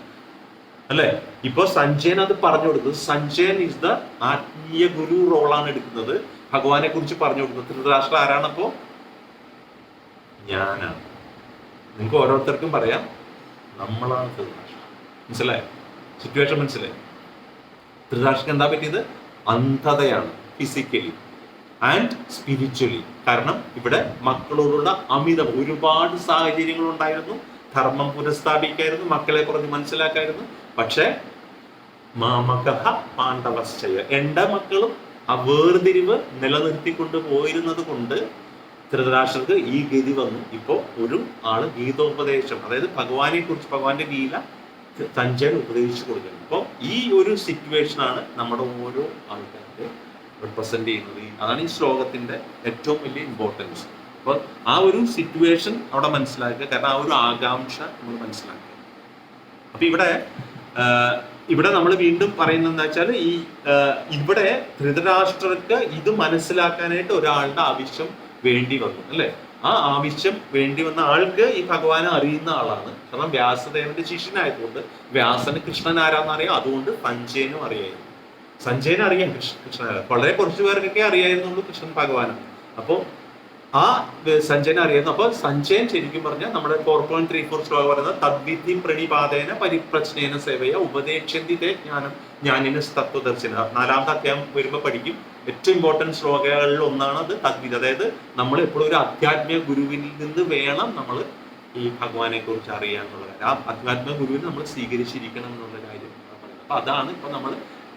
അല്ലെ. ഇപ്പൊ സഞ്ജയൻ അത് പറഞ്ഞു കൊടുത്തത്, സഞ്ജയൻ ഈസ് ദ ആത്മീയ ഗുരു റോളാണ് എടുക്കുന്നത്, ഭഗവാനെ കുറിച്ച് പറഞ്ഞു കൊടുക്കുന്നത്. ധൃതരാഷ്ട്രം ആരാണപ്പോ? ഞാനാണ്. നിങ്ങൾക്ക് ഓരോരുത്തർക്കും പറയാം, നമ്മളാണ് ധൃതരാഷ്ട്രം. മനസ്സിലായോ? സിറ്റുവേഷൻ മനസ്സിലായി? ധൃതരാഷ്ട്രക്ക് എന്താ പറ്റിയത്? അന്ധതയാണ്, ഫിസിക്കലി ആൻഡ് സ്പിരിച്വലി. കാരണം ഇവിടെ മക്കളോടുള്ള അമിതം, ഒരുപാട് സാഹചര്യങ്ങൾ ഉണ്ടായിരുന്നു. ധർമ്മം പുനഃസ്ഥാപിക്കായിരുന്നു, മക്കളെ പറഞ്ഞ് മനസ്സിലാക്കായിരുന്നു. പക്ഷെ മാമകഃ പാണ്ഡവശ്ചയ, എൻ്റെ മക്കളും ആ വേർതിരിവ് നിലനിർത്തിക്കൊണ്ട് പോയിരുന്നത് കൊണ്ട് ധൃതരാഷ്ട്രർക്ക് ഈ ഗതി വന്നു. ഇപ്പോ ഒരു ആള് ഗീതോപദേശം, അതായത് ഭഗവാനെ കുറിച്ച്, ഭഗവാന്റെ ലീല സഞ്ജയൻ ഉപദേശിച്ചു കൊടുക്കുന്നത്. അപ്പോൾ ഈ ഒരു സിറ്റുവേഷനാണ് നമ്മുടെ ഓരോ ആൾക്കാരുടെ റെപ്രസെന്റ് ചെയ്യുന്നത്. അതാണ് ഈ ശ്ലോകത്തിന്റെ ഏറ്റവും വലിയ ഇമ്പോർട്ടൻസ്. അപ്പോൾ ആ ഒരു സിറ്റുവേഷൻ അവിടെ മനസ്സിലാക്കുക, കാരണം ആ ഒരു ആകാംക്ഷ നമ്മൾ മനസ്സിലാക്കുക. അപ്പൊ ഇവിടെ നമ്മൾ വീണ്ടും പറയുന്നത് എന്താ വെച്ചാൽ, ഇവിടെ ധൃതരാഷ്ട്രർക്ക് ഇത് മനസ്സിലാക്കാനായിട്ട് ഒരാളുടെ ആവശ്യം വേണ്ടി വന്നു അല്ലെ. ആ ആവശ്യം വേണ്ടി വന്ന ആൾക്ക് ഈ ഭഗവാനെ അറിയുന്ന ആളാണ്. കാരണം വ്യാസദേവന്റെ ശിഷ്യനായതുകൊണ്ട് വ്യാസന് കൃഷ്ണൻ ആരാന്നറിയാം, അതുകൊണ്ട് സഞ്ജയനും അറിയായിരുന്നു. സഞ്ജയനെ അറിയാം കൃഷ്ണൻ, വളരെ കുറച്ചു പേർക്കൊക്കെ അറിയായിരുന്നുള്ളൂ കൃഷ്ണൻ ഭഗവാനാണ്. അപ്പോൾ ആ സഞ്ജയനെ അറിയായിരുന്നു. അപ്പോൾ സഞ്ജയൻ ശരിക്കും പറഞ്ഞാൽ നമ്മുടെ 4.34 ശ്ലോകം പറയുന്നത് തദ്വിധിം പ്രണിപാതേന പരിപ്രശ്നേന സേവയ ഉപദേശന്തി തേ ജ്ഞാനം ജ്ഞാനിന തത്വദർശന. 4ാമത്തെ അധ്യായം വരുമ്പോൾ പഠിക്കും. ഏറ്റവും ഇമ്പോർട്ടൻറ്റ് ശ്ലോകങ്ങളിൽ ഒന്നാണ് അത് തദ്വിധ. അതായത് നമ്മൾ എപ്പോഴും ഒരു ആധ്യാത്മിക ഗുരുവിൽ നിന്ന് വേണം നമ്മൾ ഈ ഭഗവാനെ കുറിച്ച് അറിയാൻ എന്നുള്ള കാര്യം. ആ ആധ്യാത്മിക ഗുരുവിനെ നമ്മൾ സ്വീകരിച്ചിരിക്കണം എന്നുള്ള കാര്യം പറയുന്നത്. അപ്പൊ അതാണ് ഇപ്പൊ നമ്മൾ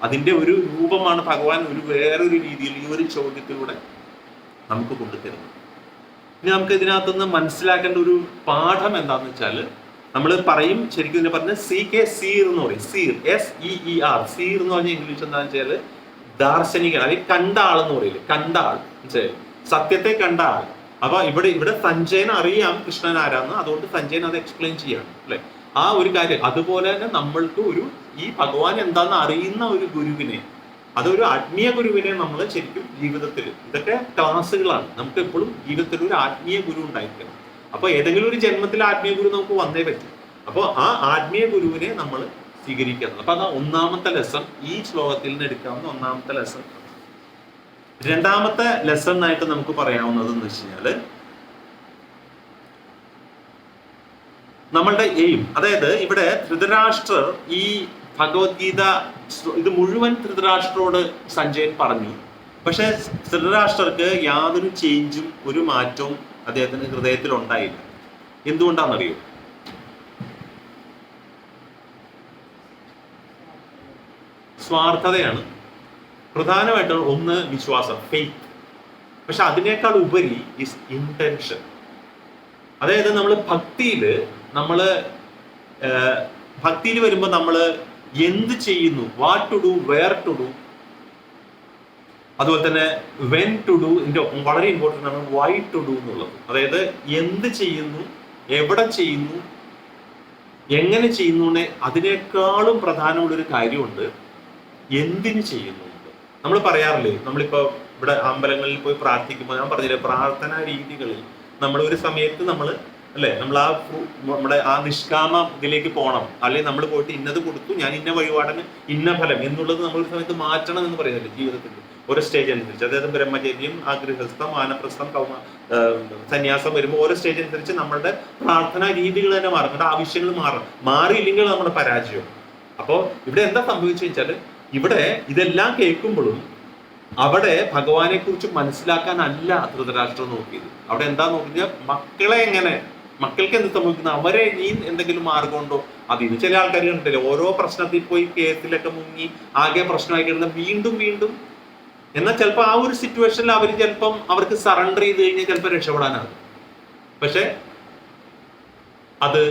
അതിന്റെ ഒരു രൂപമാണ് ഭഗവാൻ വേറൊരു രീതിയിൽ ഈ ഒരു ചോദ്യത്തിലൂടെ നമുക്ക് കൊണ്ടുതരുന്നത്. ഇനി നമുക്ക് ഇതിനകത്തുനിന്ന് മനസ്സിലാക്കേണ്ട ഒരു പാഠം എന്താണെന്ന് വെച്ചാൽ, നമ്മൾ പറയും ശരിക്കും ഇതിനെ പറഞ്ഞ സീർ എന്ന് പറയും. SEER. സീർ എന്ന് പറഞ്ഞ ഇംഗ്ലീഷ് എന്താണെന്ന് വെച്ചാൽ ദാർശനികൻ, അല്ലെങ്കിൽ കണ്ട ആളെന്ന് പറയില്ലേ, കണ്ട ആൾ, മനസ്സിലായി, സത്യത്തെ കണ്ട ആൾ. അപ്പൊ ഇവിടെ സഞ്ജയൻ അറിയാം കൃഷ്ണൻ ആരാന്ന്, അതുകൊണ്ട് സഞ്ജയൻ അത് എക്സ്പ്ലെയിൻ ചെയ്യാണ് അല്ലെ, ആ ഒരു കാര്യം. അതുപോലെ തന്നെ നമ്മൾക്ക് ഈ ഭഗവാൻ എന്താണെന്ന് അറിയുന്ന ഒരു ഗുരുവിനെ, അതൊരു ആത്മീയ ഗുരുവിനെ നമ്മൾ ശരിക്കും ജീവിതത്തിൽ, ഇതൊക്കെ ക്ലാസ്സുകളാണ്, നമുക്ക് എപ്പോഴും ജീവിതത്തിൽ ഒരു ആത്മീയ ഗുരു ഉണ്ടായിരിക്കണം. അപ്പൊ ഏതെങ്കിലും ഒരു ജന്മത്തിൽ ആത്മീയ ഗുരു നമുക്ക് വന്നേ പറ്റും. അപ്പോൾ ആ ആത്മീയ ഗുരുവിനെ നമ്മൾ സ്വീകരിക്കുന്നത്. അപ്പൊ അതാ ഒന്നാമത്തെ ലെസൺ, ഈ ശ്ലോകത്തിൽ നിന്ന് എടുക്കാവുന്ന ഒന്നാമത്തെ ലെസൺ. രണ്ടാമത്തെ ലെസൺ ആയിട്ട് നമുക്ക് പറയാവുന്നത് എന്ന് വെച്ച് കഴിഞ്ഞാല്, നമ്മളുടെ എയിം, അതായത് ഇവിടെ ധൃതരാഷ്ട്രർ ഈ ഭഗവത്ഗീത ഇത് മുഴുവൻ ധൃതരാഷ്ട്രോട് സഞ്ജയൻ പറഞ്ഞു. പക്ഷെ ധൃതരാഷ്ട്രർക്ക് യാതൊരു ചേഞ്ചും ഒരു മാറ്റവും അദ്ദേഹത്തിന് ഹൃദയത്തിൽ ഉണ്ടായില്ല. എന്തുകൊണ്ടാണെന്നറിയോ? സ്വാർത്ഥതയാണ് പ്രധാനമായിട്ടും. ഒന്ന് വിശ്വാസം, ഫെയ്ത്ത്. പക്ഷെ അതിനേക്കാൾ ഉപരി ഇസ് ഇന്റൻഷൻ. അതായത് നമ്മൾ ഭക്തിയിൽ വരുമ്പോൾ നമ്മൾ എന്ത് ചെയ്യുന്നു, what to do, where to do, അതുപോലെ തന്നെ വെൻ ടു ഡു, ഇതിന്റെ വളരെ ഇമ്പോർട്ടൻ്റ് ആണ് വൈ ടു ഡു എന്നുള്ളത്. അതായത് എന്ത് ചെയ്യുന്നു, എവിടെ ചെയ്യുന്നു, എങ്ങനെ ചെയ്യുന്നു, അതിനേക്കാളും പ്രധാനമുള്ളൊരു കാര്യമുണ്ട് എന്തിനു ചെയ്യുന്നു. നമ്മൾ പറയാറില്ലേ, നമ്മളിപ്പോ ഇവിടെ അമ്പലങ്ങളിൽ പോയി പ്രാർത്ഥിക്കുമ്പോൾ ഞാൻ പറഞ്ഞില്ലേ, പ്രാർത്ഥനാ രീതികളിൽ നമ്മൾ ഒരു സമയത്ത് നമ്മൾ നമ്മുടെ ആ നിഷ്കാമ ഇതിലേക്ക് പോകണം. അല്ലെങ്കിൽ നമ്മൾ പോയിട്ട് ഇന്നത് കൊടുത്തു, ഞാൻ ഇന്ന വഴിപാടിന് ഇന്ന ഫലം എന്നുള്ളത് നമ്മൾ ഒരു സമയത്ത് മാറ്റണം എന്ന് പറയുന്നില്ലേ ജീവിതത്തിൽ ഓരോ സ്റ്റേജ് അനുസരിച്ച്. അതായത് ബ്രഹ്മചര്യം, ഗൃഹസ്ഥം, വാനപ്രസ്ഥം, സന്യാസം വരുമ്പോൾ ഓരോ സ്റ്റേജ് അനുസരിച്ച് നമ്മളുടെ പ്രാർത്ഥനാ രീതികൾ തന്നെ മാറും, നമ്മുടെ ആവശ്യങ്ങൾ മാറിയില്ലെങ്കിൽ നമ്മുടെ പരാജയം. അപ്പോൾ ഇവിടെ എന്താ സംഭവിച്ചു വെച്ചാൽ, ഇവിടെ ഇതെല്ലാം കേൾക്കുമ്പോഴും അവിടെ ഭഗവാനെ കുറിച്ച് മനസ്സിലാക്കാനല്ല ധൃതരാഷ്ട്രം നോക്കിയത്. അവിടെ എന്താ നോക്കിയത്, മക്കൾക്ക് എന്ത് സംഭവിക്കുന്നു, അവരെ നീ എന്തെങ്കിലും മാർഗമുണ്ടോ. അതിന് ചില ആൾക്കാർ കണ്ടില്ലേ, ഓരോ പ്രശ്നത്തിൽ പോയി കേസിലൊക്കെ മുങ്ങി ആകെ പ്രശ്നമായി കിടന്ന വീണ്ടും. എന്നാൽ ചിലപ്പോൾ ആ ഒരു സിറ്റുവേഷനിൽ അവർ ചിലപ്പം അവർക്ക് സറണ്ടർ ചെയ്ത് കഴിഞ്ഞാൽ ചിലപ്പോൾ രക്ഷപ്പെടാനാകും. പക്ഷെ അത്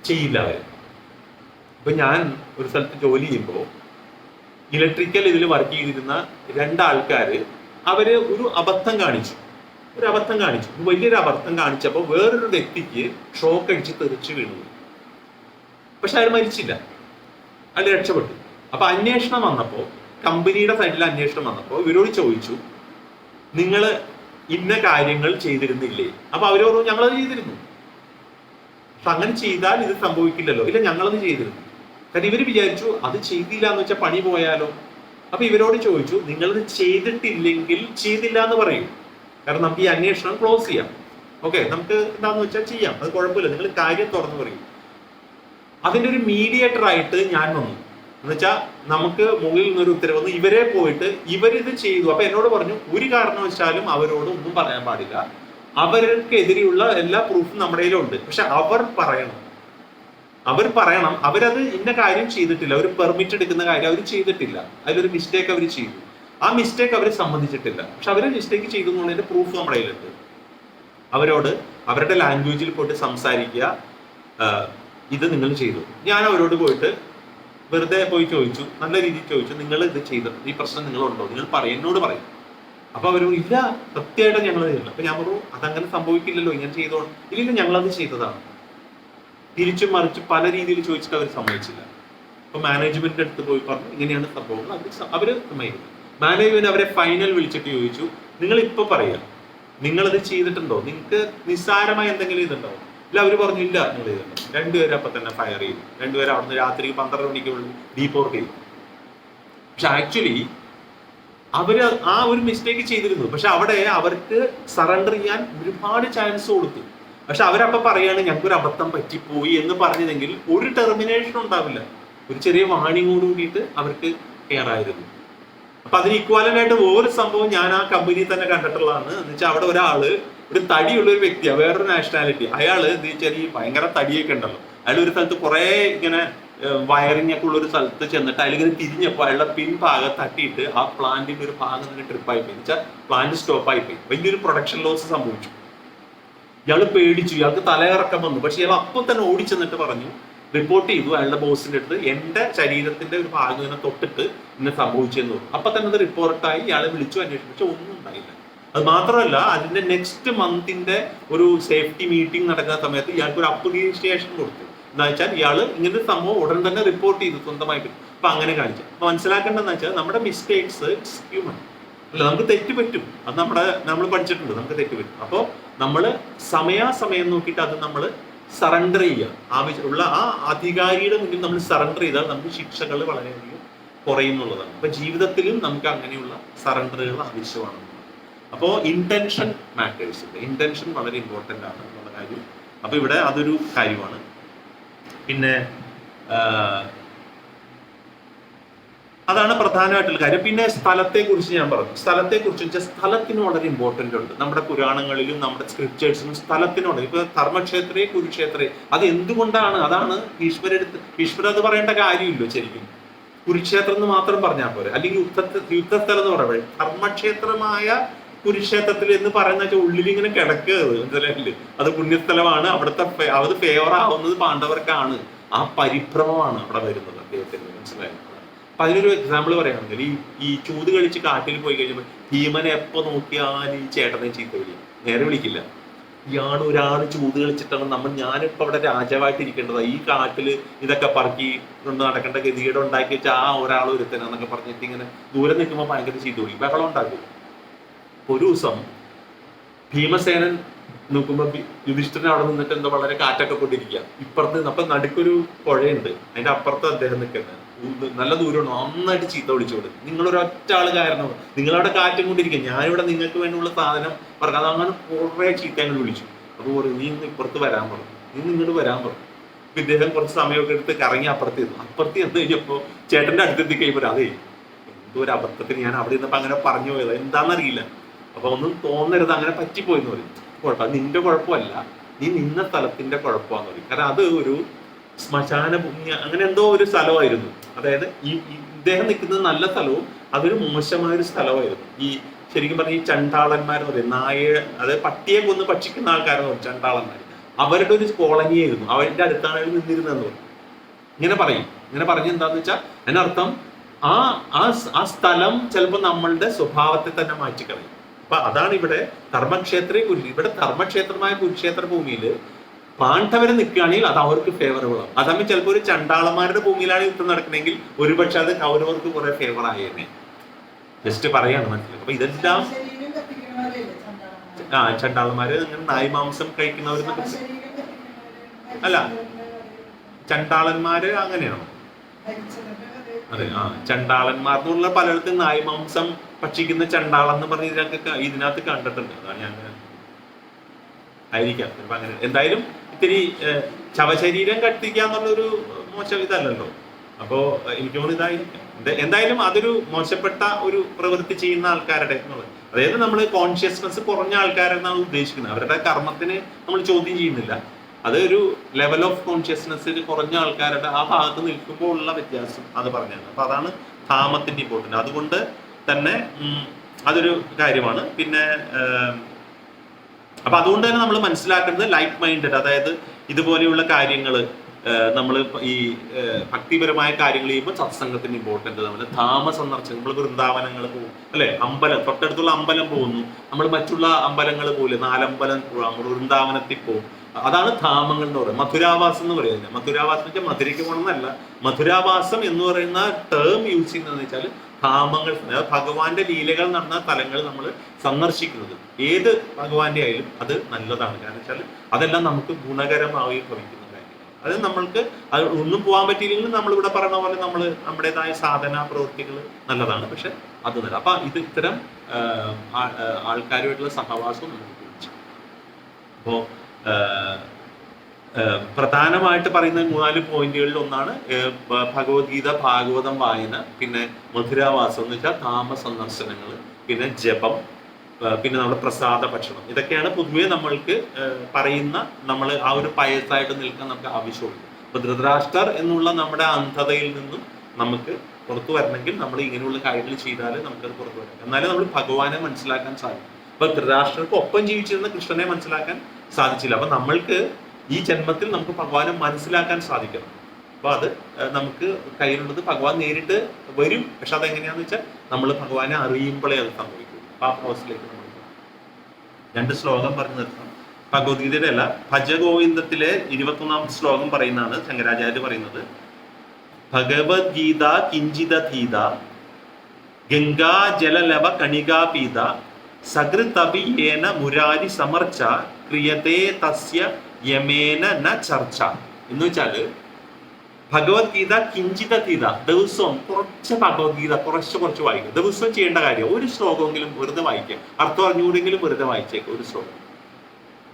ചെയ്യില്ല അവർ. ഇപ്പൊ ഞാൻ ഒരു സ്ഥലത്ത് ജോലി ചെയ്യുമ്പോൾ ഇലക്ട്രിക്കൽ ഇതിൽ വർക്ക് ചെയ്തിരുന്ന രണ്ടാൾക്കാര് അവര് ഒരു അബദ്ധം കാണിച്ചു, വലിയൊരു അബദ്ധം കാണിച്ചപ്പോൾ വേറൊരു വ്യക്തിക്ക് ഷോക്ക് അടിച്ച് തെറിച്ച് വീണു. പക്ഷെ അയാൾ മരിച്ചില്ല, അയാൾ രക്ഷപ്പെട്ടു. അപ്പൊ അന്വേഷണം വന്നപ്പോൾ, കമ്പനിയുടെ സൈഡിൽ അന്വേഷണം വന്നപ്പോൾ ഇവരോട് ചോദിച്ചു, നിങ്ങൾ ഇന്ന കാര്യങ്ങൾ ചെയ്തിരുന്നില്ലേ? അപ്പൊ അവരോട് ഞങ്ങളത് ചെയ്തിരുന്നു. പക്ഷെ അങ്ങനെ ചെയ്താൽ ഇത് സംഭവിക്കില്ലല്ലോ. ഇല്ല, ഞങ്ങളത് ചെയ്തിരുന്നു. കാരണം ഇവര് വിചാരിച്ചു അത് ചെയ്തില്ല എന്ന് വെച്ചാൽ പണി പോയാലോ. അപ്പൊ ഇവരോട് ചോദിച്ചു, നിങ്ങളത് ചെയ്തിട്ടില്ലെങ്കിൽ ചെയ്തില്ല എന്ന് പറയൂ, കാരണം നമുക്ക് ഈ അന്വേഷണം ക്ലോസ് ചെയ്യാം. ഓക്കെ, നമുക്ക് എന്താന്ന് വെച്ചാൽ ചെയ്യാം, അത് കുഴപ്പമില്ല, നിങ്ങൾ കാര്യം തുറന്നു പറയും. അതിന്റെ ഒരു മീഡിയേറ്റർ ആയിട്ട് ഞാൻ വന്നു. എന്ന് വെച്ചാൽ നമുക്ക് മുകളിൽ നിന്നൊരു ഉത്തരവ് വന്നു, ഇവരെ പോയിട്ട് ഇവരിത് ചെയ്തു. അപ്പൊ എന്നോട് പറഞ്ഞു, ഒരു കാരണവശാലും അവരോട് ഒന്നും പറയാൻ പാടില്ല, അവർക്കെതിരെയുള്ള എല്ലാ പ്രൂഫും നമ്മുടെ കയ്യിലുണ്ട്. പക്ഷെ അവർ പറയണം, അവരത് ഇന്ന കാര്യം ചെയ്തിട്ടില്ല, അവർ പെർമിറ്റ് എടുക്കുന്ന കാര്യം അവർ ചെയ്തിട്ടില്ല, അതിലൊരു മിസ്റ്റേക്ക് അവർ ചെയ്തു, ആ മിസ്റ്റേക്ക് അവർ സമ്മതിച്ചിട്ടില്ല, പക്ഷെ അവർ മിസ്റ്റേക്ക് ചെയ്തു എന്നുള്ളതിന്റെ പ്രൂഫ് നമ്മുടെ കയ്യിലുണ്ട്. അവരോട് അവരുടെ ലാംഗ്വേജിൽ പോയിട്ട് സംസാരിക്കുക, ഇത് നിങ്ങൾ ചെയ്തു. ഞാൻ അവരോട് പോയിട്ട് വെറുതെ പോയി ചോദിച്ചു, നല്ല രീതിയിൽ ചോദിച്ചു, നിങ്ങൾ ഇത് ചെയ്തത്, ഈ പ്രശ്നം നിങ്ങളുണ്ടോ, നിങ്ങൾ എന്നോട് പറയും. അപ്പൊ അവരോട് ഇല്ല, സത്യമായിട്ട് ഞങ്ങൾ ചെയ്യില്ല. അപ്പൊ ഞാൻ പറഞ്ഞു, അതങ്ങനെ സംഭവിക്കില്ലല്ലോ, ഇങ്ങനെ ചെയ്തോ. ഇല്ല, ഞങ്ങളത് ചെയ്തതാണ്. തിരിച്ചും മറിച്ച് പല രീതിയിൽ ചോദിച്ചിട്ട് അവർ സമ്മതിച്ചില്ല. അപ്പൊ മാനേജ്മെന്റിന്റെ അടുത്ത് പോയി പറഞ്ഞു, ഇങ്ങനെയാണ് സംഭവങ്ങൾ. അവര് സമ്മതിക്കുന്നു. മാനേജ്മെന്റ് അവരെ ഫൈനൽ വിളിച്ചിട്ട് ചോദിച്ചു, നിങ്ങൾ ഇപ്പൊ പറയാം, നിങ്ങളത് ചെയ്തിട്ടുണ്ടോ, നിങ്ങൾക്ക് നിസ്സാരമായ എന്തെങ്കിലും ഇതുണ്ടോ? ഇല്ല, അവര് പറഞ്ഞു ഇല്ല, നിങ്ങൾ ചെയ്തിട്ടുണ്ടോ. രണ്ടുപേരും അപ്പൊ തന്നെ ഫയർ ചെയ്തു. രണ്ടുപേരും അവിടുന്ന് രാത്രി 12 മണിക്ക് ഡീപ്പോർട്ട് ചെയ്തു. പക്ഷെ ആക്ച്വലി അവര് ആ ഒരു മിസ്റ്റേക്ക് ചെയ്തിരുന്നു. പക്ഷെ അവിടെ അവർക്ക് സറണ്ടർ ചെയ്യാൻ ഒരുപാട് ചാൻസ് കൊടുത്തു. പക്ഷെ അവരപ്പൊ പറയാണ്, ഞങ്ങൾക്കൊരു അബദ്ധം പറ്റിപ്പോയി എന്ന് പറഞ്ഞതെങ്കിൽ ഒരു ടെർമിനേഷൻ ഉണ്ടാവില്ല, ഒരു ചെറിയ വാണിങ്ങോട് കൂടിയിട്ട് അവർക്ക് കെയറായിരുന്നു. അപ്പൊ അതിന് ഇക്വാലന്റ് ആയിട്ട് വേറൊരു സംഭവം ഞാൻ ആ കമ്പനിയിൽ തന്നെ കണ്ടിട്ടുള്ളതാണ്. എന്ന് വെച്ചാൽ അവിടെ ഒരാള്, ഒരു തടിയുള്ള ഒരു വ്യക്തിയാണ്, വേറൊരു നാഷണാലിറ്റി. അയാള് എന്താ വെച്ചാൽ ഈ ഭയങ്കര തടിയൊക്കെ ഉണ്ടല്ലോ, അയാൾ ഒരു സ്ഥലത്ത് കുറെ ഇങ്ങനെ വയറിംഗ് ഒക്കെ ഉള്ള ഒരു സ്ഥലത്ത് ചെന്നിട്ട് അതിലിങ്ങനെ തിരിഞ്ഞപ്പോൾ അയാളുടെ പിൻഭാഗം തട്ടിയിട്ട് ആ പ്ലാന്റിന്റെ ഒരു ഭാഗം തന്നെ ട്രിപ്പായി പോയി. വെച്ചാൽ പ്ലാന്റ് സ്റ്റോപ്പായി പോയി, വലിയൊരു പ്രൊഡക്ഷൻ ലോസ് സംഭവിച്ചു. ഇയാൾ പേടിച്ചു, ഇയാൾക്ക് തലയിറക്കം വന്നു. പക്ഷെ ഇയാൾ അപ്പോൾ തന്നെ ഓടിച്ചെന്നിട്ട് പറഞ്ഞു, റിപ്പോർട്ട് ചെയ്തു അയാളുടെ ബോസിന്റെ അടുത്ത്, എന്റെ ശരീരത്തിന്റെ ഒരു ഭാഗം ഇങ്ങനെ തൊട്ടിട്ട് ഇങ്ങനെ സംഭവിച്ചെന്ന് പറഞ്ഞു. അപ്പൊ തന്നെ അത് റിപ്പോർട്ടായി, ഇയാളെ വിളിച്ചു അന്വേഷിച്ചു, പക്ഷെ ഒന്നും ഉണ്ടായില്ല. അത് മാത്രമല്ല, അതിന്റെ നെക്സ്റ്റ് മന്തിന്റെ ഒരു സേഫ്റ്റി മീറ്റിംഗ് നടക്കുന്ന സമയത്ത് ഇയാൾക്ക് ഒരു അപ്രിസിയേഷൻ കൊടുത്തു. എന്താ വെച്ചാൽ ഇയാള് ഇങ്ങനത്തെ സംഭവം ഉടൻ തന്നെ റിപ്പോർട്ട് ചെയ്തു സ്വന്തമായിട്ട്. അപ്പൊ അങ്ങനെ കാണിച്ചു. അപ്പൊ മനസ്സിലാക്കേണ്ടതെന്ന് വെച്ചാൽ നമ്മുടെ മിസ്റ്റേക്സ് ഹ്യൂമൻ അല്ല, നമുക്ക് തെറ്റ് പറ്റും. അത് നമ്മൾ പഠിച്ചിട്ടുണ്ട്, നമുക്ക് തെറ്റ് പറ്റും. അപ്പോൾ നമ്മൾ സമയാസമയം നോക്കിയിട്ട് അത് നമ്മൾ സറണ്ടർ ചെയ്യുക. ആവശ്യമുള്ള ആ അധികാരിയുടെ മുന്നിൽ നമ്മൾ സറണ്ടർ ചെയ്താൽ നമുക്ക് ശിക്ഷകൾ വളരെയധികം കുറയുന്നുള്ളതാണ്. അപ്പൊ ജീവിതത്തിലും നമുക്ക് അങ്ങനെയുള്ള സറണ്ടറുകൾ ആവശ്യമാണ്. അപ്പോൾ ഇന്റൻഷൻ മാറ്റേഴ്സ്, ഇന്റൻഷൻ വളരെ ഇമ്പോർട്ടൻ്റ് ആണ് എന്നുള്ള കാര്യം അപ്പൊ ഇവിടെ അതൊരു കാര്യമാണ്. പിന്നെ അതാണ് പ്രധാനമായിട്ടുള്ള കാര്യം. പിന്നെ സ്ഥലത്തെ കുറിച്ച് ഞാൻ പറഞ്ഞു. സ്ഥലത്തെ കുറിച്ച് വെച്ചാൽ സ്ഥലത്തിന് വളരെ ഇമ്പോർട്ടന്റ് ഉണ്ട്. നമ്മുടെ പുരാണങ്ങളിലും നമ്മുടെ സ്ക്രിപ്റ്റേഴ്സിലും സ്ഥലത്തിനുണ്ട്. ഇപ്പൊ ധർമ്മക്ഷേത്രേ കുരുക്ഷേത്രേ, അത് എന്തുകൊണ്ടാണ്? അതാണ് ഈശ്വര അത് പറയേണ്ട കാര്യമില്ലോ ശരിക്കും. കുരുക്ഷേത്രം എന്ന് മാത്രം പറഞ്ഞാൽ പോരെ. അല്ലെങ്കിൽ യുദ്ധസ്ഥലം എന്ന് പറയുമ്പോൾ ധർമ്മക്ഷേത്രമായ കുരുക്ഷേത്രത്തിൽ എന്ന് പറയുന്ന ഉള്ളിൽ ഇങ്ങനെ കിടക്കുക മനസ്സിലായില്ലേ? അത് പുണ്യസ്ഥലമാണ്. അവിടുത്തെ അത് ഫേവർ ആവുന്നത് പാണ്ഡവർക്കാണ്. ആ പരിഭ്രമമാണ് അവിടെ വരുന്നത് അദ്ദേഹത്തിന്, മനസ്സിലായത്. അപ്പൊ അതിനൊരു എക്സാമ്പിൾ പറയുകയാണെങ്കിൽ ഈ ചൂത് കളിച്ച് കാട്ടിൽ പോയി കഴിഞ്ഞപ്പോൾ ഭീമനെ എപ്പോ നോക്കിയാൽ ഈ ചേട്ടനെ ചീത്ത വിളിക്കും, നേരെ വിളിക്കില്ല. ഇയാൾ ഒരാൾ ചൂത് കളിച്ചിട്ടാണ് ഞാനിപ്പോ അവിടെ രാജാവായിട്ട് ഇരിക്കേണ്ടതാ, ഈ കാട്ടില് ഇതൊക്കെ പറക്കി കൊണ്ട് നടക്കേണ്ട ഗതികേട് ഉണ്ടാക്കി വെച്ചാൽ ആ ഒരാൾ ഒരുത്തനാന്നൊക്കെ പറഞ്ഞിട്ട് ഇങ്ങനെ ദൂരെ നിൽക്കുമ്പോൾ ഭയങ്കര ചീത്ത വിളിക്കും, ബഹളം ഉണ്ടാക്കും. ഒരു ദിവസം ഭീമസേനൻ നോക്കുമ്പോ യുധിഷ്ഠിരൻ അവിടെ നിന്നിട്ട് എന്തോ വളരെ കാറ്റൊക്കെ കൊണ്ടിരിക്കുക. ഇപ്പുറത്ത് അപ്പൊ നടുക്കൊരു പുഴയുണ്ട്, അതിന്റെ അപ്പുറത്ത് അദ്ദേഹം നിൽക്കുന്നത്. നല്ല ദൂരമാണ്. നന്നായിട്ട് ചീത്ത വിളിച്ചോട്, നിങ്ങളൊരൊറ്റ ആള് കാരണം നിങ്ങളവിടെ കാറ്റും കൊണ്ടിരിക്കുക, ഞാനിവിടെ നിങ്ങൾക്ക് വേണ്ടിയുള്ള സാധനം പറഞ്ഞു. അതങ്ങനെ കുറെ ചീത്ത ഞങ്ങൾ വിളിച്ചു. അപ്പൊ പറയും, നീ ഇന്ന് ഇപ്പുറത്ത് വരാൻ പറഞ്ഞു, നീ ഇങ്ങോട്ട് വരാൻ പറഞ്ഞു. അപ്പൊ ഇദ്ദേഹം കുറച്ച് സമയമൊക്കെ എടുത്ത് കറങ്ങി അപ്പുറത്ത് എന്ന് കഴിഞ്ഞപ്പോ ചേട്ടന്റെ അടുത്തെത്തി കഴിയുമ്പോൾ അതേ എന്തോ ഒരു അബദ്ധത്തിന് ഞാൻ അവിടെ നിന്നപ്പോ അങ്ങനെ പറഞ്ഞു പോയത്, എന്താണെന്നറിയില്ല. അപ്പൊ ഒന്നും തോന്നരുത്, അങ്ങനെ പറ്റിപ്പോയെന്ന് പറയും. കുഴപ്പം നിന്റെ കുഴപ്പമല്ല, നീ നിന്ന സ്ഥലത്തിന്റെ കുഴപ്പമാന്ന് പറയും. കാരണം അത് ഒരു ശ്മശാന ഭൂമി അങ്ങനെ എന്തോ ഒരു സ്ഥലമായിരുന്നു. അതായത് ഇദ്ദേഹം നിൽക്കുന്നത് നല്ല സ്ഥലവും അതൊരു മോശമായ ഒരു സ്ഥലമായിരുന്നു. ഈ ശരിക്കും പറഞ്ഞ ഈ ചണ്ടാളന്മാരെന്ന് പറയും, അതായത് പട്ടിയെ കൊന്ന് ഭക്ഷിക്കുന്ന ആൾക്കാരെന്ന് പറയും ചണ്ടാളന്മാർ. അവരുടെ ഒരു കോളനിയായിരുന്നു, അവരുടെ അടുത്താണ് അവർ നിന്നിരുന്നതെന്ന് പറയും. ഇങ്ങനെ പറഞ്ഞ് എന്താന്ന് വെച്ചാൽ അതിനർത്ഥം ആ സ്ഥലം ചിലപ്പോൾ നമ്മളുടെ സ്വഭാവത്തെ തന്നെ മാറ്റിക്കളയും. അപ്പൊ അതാണ് ഇവിടെ ഇവിടെ ധർമ്മക്ഷേത്രമായ കുരുക്ഷേത്ര ഭൂമിയിൽ പാണ്ഡവരെ നിൽക്കുകയാണെങ്കിൽ അത് അവർക്ക് ഫേവറബിൾ ആണ്. അതമ്മ ചിലപ്പോൾ ഒരു ചണ്ടാളന്മാരുടെ ഭൂമിയിലാണ് യുദ്ധം നടക്കണമെങ്കിൽ ഒരുപക്ഷെ അത് കൗരവർക്ക് കുറെ ഫേവർ ആയേനെ. ജസ്റ്റ് പറയാണ്, മനസ്സിലായി. അപ്പൊ ഇതെല്ലാം ചണ്ടാളന്മാര് അങ്ങനെ നായ് മാംസം കഴിക്കുന്നവരെന്നൊക്കെ അല്ല, ചണ്ടാളന്മാര് അങ്ങനെയാണോ? അതെ, ചണ്ടാളന്മാർ എന്നുള്ള പലയിടത്തും നായ് മാംസം ഭക്ഷിക്കുന്ന ചണ്ടാളം എന്ന് പറഞ്ഞ് ഇതിനകത്ത് കണ്ടിട്ടുണ്ട്. അതാണ് ഞാൻ ആയിരിക്കാം ചിലപ്പോ അങ്ങനെ. എന്തായാലും ഇത്തിരി ശവശരീരം കത്തിക്കുക എന്നുള്ളൊരു മോശം ഇതല്ലല്ലോ. അപ്പോ എനിക്ക് തോന്നുന്നു ഇതായിരിക്കാം. എന്തായാലും അതൊരു മോശപ്പെട്ട ഒരു പ്രവൃത്തി ചെയ്യുന്ന ആൾക്കാരുടെ എന്നുള്ളത്, അതായത് നമ്മൾ കോൺഷ്യസ്നെസ് കുറഞ്ഞ ആൾക്കാരെന്നാണ് ഉദ്ദേശിക്കുന്നത്. അവരുടെ കർമ്മത്തിന് നമ്മൾ ചോദ്യം ചെയ്യുന്നില്ല. അത് ഒരു ലെവൽ ഓഫ് കോൺഷ്യസ്നെസ്സിൽ കുറഞ്ഞ ആൾക്കാരുടെ ആ ഭാഗത്ത് നിൽക്കുമ്പോൾ ഉള്ള വ്യത്യാസം അത് പറഞ്ഞാണ്. അപ്പൊ അതാണ് ധാമത്തിന്റെ ഇമ്പോർട്ടൻറ്റ്. അതുകൊണ്ട് തന്നെ അതൊരു കാര്യമാണ്. പിന്നെ അപ്പൊ അതുകൊണ്ട് തന്നെ നമ്മൾ മനസ്സിലാക്കുന്നത് ലൈക്ക് മൈൻഡഡ്, അതായത് ഇതുപോലെയുള്ള കാര്യങ്ങൾ നമ്മൾ ഈ ഭക്തിപരമായ കാര്യങ്ങൾ ചെയ്യുമ്പോൾ സത്സംഗത്തിന് ഇമ്പോർട്ടൻറ്റ്. നമ്മൾ ധാമ സന്ദർശനം, നമ്മൾ വൃന്ദാവനങ്ങൾ പോകും അല്ലെ, അമ്പലം തൊട്ടടുത്തുള്ള അമ്പലം പോകുന്നു, നമ്മൾ മറ്റുള്ള അമ്പലങ്ങൾ പോലെ 4 അമ്പലം നമ്മൾ വൃന്ദാവനത്തിൽ പോകും. അതാണ് ധാമങ്ങൾ എന്ന് പറയുന്നത്. മധുരാവാസം എന്ന് പറയുന്നത്, മധുരാവാസം എന്ന് വെച്ചാൽ മധുരയ്ക്ക് പോകണമെന്നല്ല. മധുരാവാസം എന്ന് പറയുന്ന ടേം യൂസ് ചെയ്യുന്നതെന്ന് വെച്ചാൽ ധാമങ്ങൾ, ഭഗവാന്റെ ലീലകൾ നടന്ന സ്ഥലങ്ങൾ നമ്മൾ സന്ദർശിക്കുന്നത്. ഏത് ഭഗവാന്റെ ആയാലും അത് നല്ലതാണ്. കാരണം വെച്ചാൽ അതെല്ലാം നമുക്ക് ഗുണകരമായി ഭവിക്കുന്ന കാര്യങ്ങൾ. അത് നമ്മൾക്ക് അത് ഒന്നും പോകാൻ പറ്റിയില്ലെങ്കിൽ നമ്മളിവിടെ പറയുന്ന പോലെ നമ്മൾ നമ്മുടേതായ സാധന പ്രവൃത്തികൾ നല്ലതാണ്. പക്ഷെ അത് നല്ല. അപ്പൊ ഇത് ഇത്തരം ആൾക്കാരുമായിട്ടുള്ള സഹവാസം നമുക്ക് കുറിച്ച് അപ്പോ പ്രധാനമായിട്ട് പറയുന്ന 3-4 പോയിന്റുകളിൽ ഒന്നാണ് ഭഗവത്ഗീത, ഭാഗവതം വായന, പിന്നെ മധുരാവാസം എന്ന് വെച്ചാൽ ധാമ സന്ദർശനങ്ങൾ, പിന്നെ ജപം, പിന്നെ നമ്മുടെ പ്രസാദ ഭക്ഷണം. ഇതൊക്കെയാണ് പൊതുവെ നമ്മൾക്ക് പറയുന്ന, നമ്മൾ ആ ഒരു പയസായിട്ട് നിൽക്കാൻ നമുക്ക് ആവശ്യമുള്ളൂ. അപ്പൊ ധൃതരാഷ്ട്രർ എന്നുള്ള നമ്മുടെ അന്ധതയിൽ നിന്നും നമുക്ക് പുറത്തു വരണമെങ്കിൽ നമ്മൾ ഇങ്ങനെയുള്ള കാര്യങ്ങൾ ചെയ്താൽ നമുക്കത് പുറത്തു വരാം. എന്നാലും നമ്മൾ ഭഗവാനെ മനസ്സിലാക്കാൻ സാധിക്കും. അപ്പൊ ധൃതരാഷ്ട്രർക്ക് ഒപ്പം ജീവിച്ചിരുന്ന കൃഷ്ണനെ മനസ്സിലാക്കാൻ സാധിച്ചില്ല. അപ്പൊ നമ്മൾക്ക് ഈ ജന്മത്തിൽ നമുക്ക് ഭഗവാനെ മനസ്സിലാക്കാൻ സാധിക്കണം. അപ്പൊ അത് നമുക്ക് കയ്യിലുള്ളത് ഭഗവാൻ നേരിട്ട് വരും. പക്ഷെ അതെങ്ങനെയാന്ന് വെച്ചാൽ നമ്മൾ ഭഗവാനെ അറിയുമ്പോഴേ അത് സംഭവിക്കും. അപ്പൊ ആ പ്രോസസ്സിലേക്ക് നമ്മൾ 2 ശ്ലോകം പറഞ്ഞു നിർത്താം. ഭഗവത്ഗീതയുടെ അല്ല, ഭജഗോവിന്ദത്തിലെ 21-ാമത്തെ ശ്ലോകം പറയുന്നതാണ് ശങ്കരാചാര്യ പറയുന്നത്. ഭഗവത്ഗീത കിഞ്ചിതീത ഗംഗാ ജലലവ കണികാപീത സകൃതപിയേന മുരാരി സമർച്ച ക്രിയതേ തസ്യ യമേന ന ചർച്ച. എന്ന് വെച്ചാല് ഭഗവത്ഗീത കിഞ്ചിതീത, ദിവസവും കുറച്ച് ഭഗവത്ഗീത കുറച്ച് വായിക്കുക. ദിവസവും ചെയ്യേണ്ട കാര്യം ഒരു ശ്ലോകമെങ്കിലും വെറുതെ വായിക്കുക. അർത്ഥം അറിഞ്ഞുകൂടെങ്കിലും വെറുതെ വായിച്ചേക്കുക ഒരു ശ്ലോകം.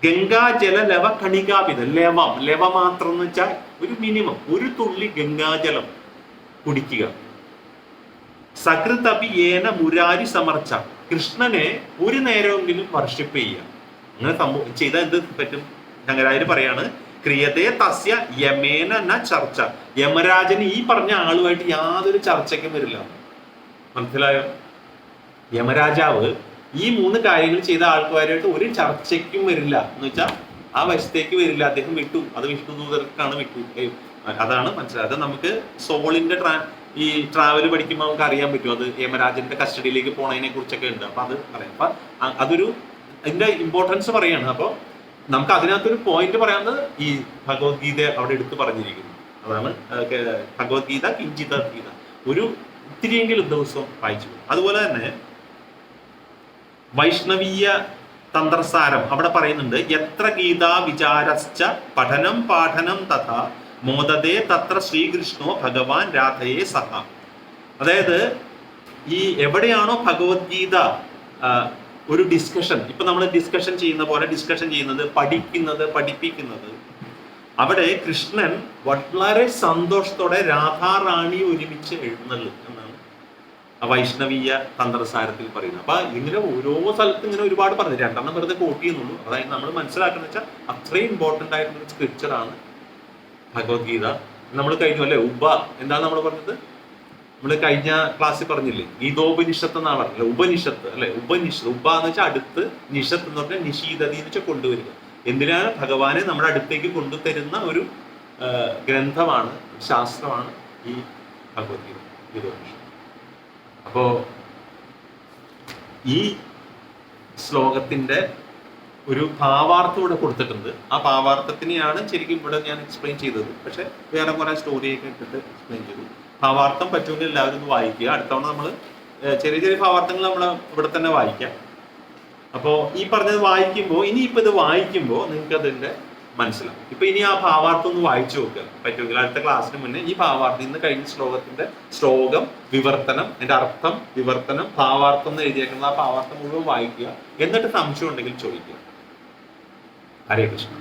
ഗംഗാജല ലവ കണികാപിത, ലവ മാത്രം എന്ന് വെച്ചാൽ ഒരു മിനിമം ഒരു തുള്ളി ഗംഗാജലം കുടിക്കുക. സകൃതപി ഏന മുരാരി സമർച്ച, കൃഷ്ണനെ ഒരു നേരമെങ്കിലും വർഷിപ്പ് ചെയ്യുക. അങ്ങനെ ചെയ്താൽ എന്ത് പറ്റും? ശങ്കരാചാര്യ പറയാണ്, ക്രിയതേ തസ്യ യമേന ന ചർച്ച, യമരാജന് ഈ പറഞ്ഞ ആളുമായിട്ട് യാതൊരു ചർച്ചയ്ക്കും വരില്ല. മനസ്സിലായോ? യമരാജാവ് ഈ 3 കാര്യങ്ങൾ ചെയ്ത ആൾക്കാരുമായിട്ട് ഒരു ചർച്ചയ്ക്കും വരില്ല എന്ന് വെച്ചാൽ ആ വശത്തേക്ക് വരില്ല. അദ്ദേഹം വിട്ടു, അത് വിഷ്ണുദൂതർക്കാണ് വിട്ടു. അതാണ് മനസ്സിലായത്. അത് നമുക്ക് സോളിന്റെ ഈ ട്രാവൽ പഠിക്കുമ്പോൾ നമുക്ക് അറിയാൻ പറ്റും. അത് യമരാജന്റെ കസ്റ്റഡിയിലേക്ക് പോണതിനെ കുറിച്ചൊക്കെ ഉണ്ട്. അപ്പൊ അത് പറയാം. അപ്പൊ അതൊരു അതിന്റെ ഇമ്പോർട്ടൻസ് പറയാണ്. അപ്പൊ നമുക്ക് അതിനകത്തൊരു പോയിന്റ് പറയാവുന്നത് ഈ ഭഗവത്ഗീത അവിടെ എടുത്ത് പറഞ്ഞിരിക്കുന്നു. അതാണ് ഭഗവത്ഗീത കിഞ്ചിത ഗീത, ഒരു ഇത്തിരിയെങ്കിലും ദിവസവും വായിച്ചു. അതുപോലെ തന്നെ വൈഷ്ണവീയ തന്ത്രസാരം അവിടെ പറയുന്നുണ്ട്, എത്ര ഗീതാ വിചാരശ്ച പഠനം പാഠനം തഥാ മോദതേ തത്ര ശ്രീകൃഷ്ണോ ഭഗവാൻ രാധയെ സഹ. അതായത് ഈ എവിടെയാണോ ഭഗവത്ഗീത ഒരു ഡിസ്കഷൻ, ഇപ്പൊ നമ്മൾ ഡിസ്കഷൻ ചെയ്യുന്ന പോലെ ഡിസ്കഷൻ ചെയ്യുന്നത്, പഠിക്കുന്നത്, പഠിപ്പിക്കുന്നത്, അവിടെ കൃഷ്ണൻ വളരെ സന്തോഷത്തോടെ രാധാറാണി ഒരുമിച്ച് എഴുന്നള്ളും എന്നാണ് വൈഷ്ണവീയ തന്ത്രസാരത്തിൽ പറയുന്നത്. അപ്പൊ ഇങ്ങനെ ഓരോ സ്ഥലത്ത് ഇങ്ങനെ ഒരുപാട് പറഞ്ഞു, 2 വെറുതെ കോട്ട് ചെയ്യുന്നുള്ളൂ. അതായത് നമ്മൾ മനസ്സിലാക്കുന്ന വെച്ചാൽ അത്രയും ഇമ്പോർട്ടന്റ് ആയിട്ടുള്ള ഒരു സ്ക്രിപ്ചറാണ് ഭഗവത്ഗീത. നമ്മൾ കഴിഞ്ഞു അല്ലെ, എന്താണ് നമ്മൾ പറഞ്ഞത്? നമ്മൾ കഴിഞ്ഞ ക്ലാസ്സിൽ പറഞ്ഞില്ലേ, ഗീതോപനിഷത്ത് എന്നാണ് പറഞ്ഞത്. ഉപനിഷത്ത് അല്ലെ, ഉപനിഷത്ത്. എന്ന് വെച്ചാൽ അടുത്ത്, നിഷത്ത് എന്ന് പറഞ്ഞാൽ നിഷീദതി എന്ന് വെച്ചാൽ കൊണ്ടുവരിക. എന്തിനാണ്? ഭഗവാനെ നമ്മുടെ അടുത്തേക്ക് കൊണ്ടുതരുന്ന ഒരു ഗ്രന്ഥമാണ്, ശാസ്ത്രമാണ് ഈ ഭഗവത്ഗീത, ഗീതോപനിഷത്ത്. അപ്പോ ഈ ശ്ലോകത്തിന്റെ ഒരു ഭാവാർത്ഥം ഇവിടെ കൊടുത്തിട്ടുണ്ട്. ആ ഭാവാർത്ഥത്തിനെയാണ് ശരിക്കും ഇവിടെ ഞാൻ എക്സ്പ്ലെയിൻ ചെയ്തത്. പക്ഷെ വേറെ കുറെ സ്റ്റോറിയൊക്കെ ഇട്ടിട്ട് എക്സ്പ്ലെയിൻ ചെയ്തു. ഭാവാർത്ഥം പറ്റുമെങ്കിൽ എല്ലാവരും ഒന്ന് വായിക്കുക. അടുത്തവണ നമ്മൾ ചെറിയ ചെറിയ ഭാവാർത്ഥങ്ങൾ നമ്മൾ ഇവിടെ തന്നെ വായിക്കാം. അപ്പോൾ ഈ പറഞ്ഞത് വായിക്കുമ്പോൾ, ഇനിയിപ്പോൾ ഇത് വായിക്കുമ്പോൾ നിങ്ങൾക്ക് അതിൻ്റെ മനസ്സിലാവും. ഇപ്പൊ ഇനി ആ ഭാവാർത്ഥം ഒന്ന് വായിച്ചു നോക്കുക പറ്റുമെങ്കിൽ. അടുത്ത ക്ലാസ്സിന് മുന്നേ ഈ ഭാവാർത്ഥം, ഇന്ന് കഴിഞ്ഞ ശ്ലോകത്തിന്റെ ശ്ലോകം, വിവർത്തനം, അതിന്റെ അർത്ഥം, വിവർത്തനം, ഭാവാർത്ഥം എന്ന് എഴുതിയേക്കുന്നത്, ആ ഭാവാർത്ഥം മുഴുവൻ വായിക്കുക. എന്നിട്ട് സംശയം ഉണ്ടെങ്കിൽ ചോദിക്കുക. ഹരേ കൃഷ്ണ.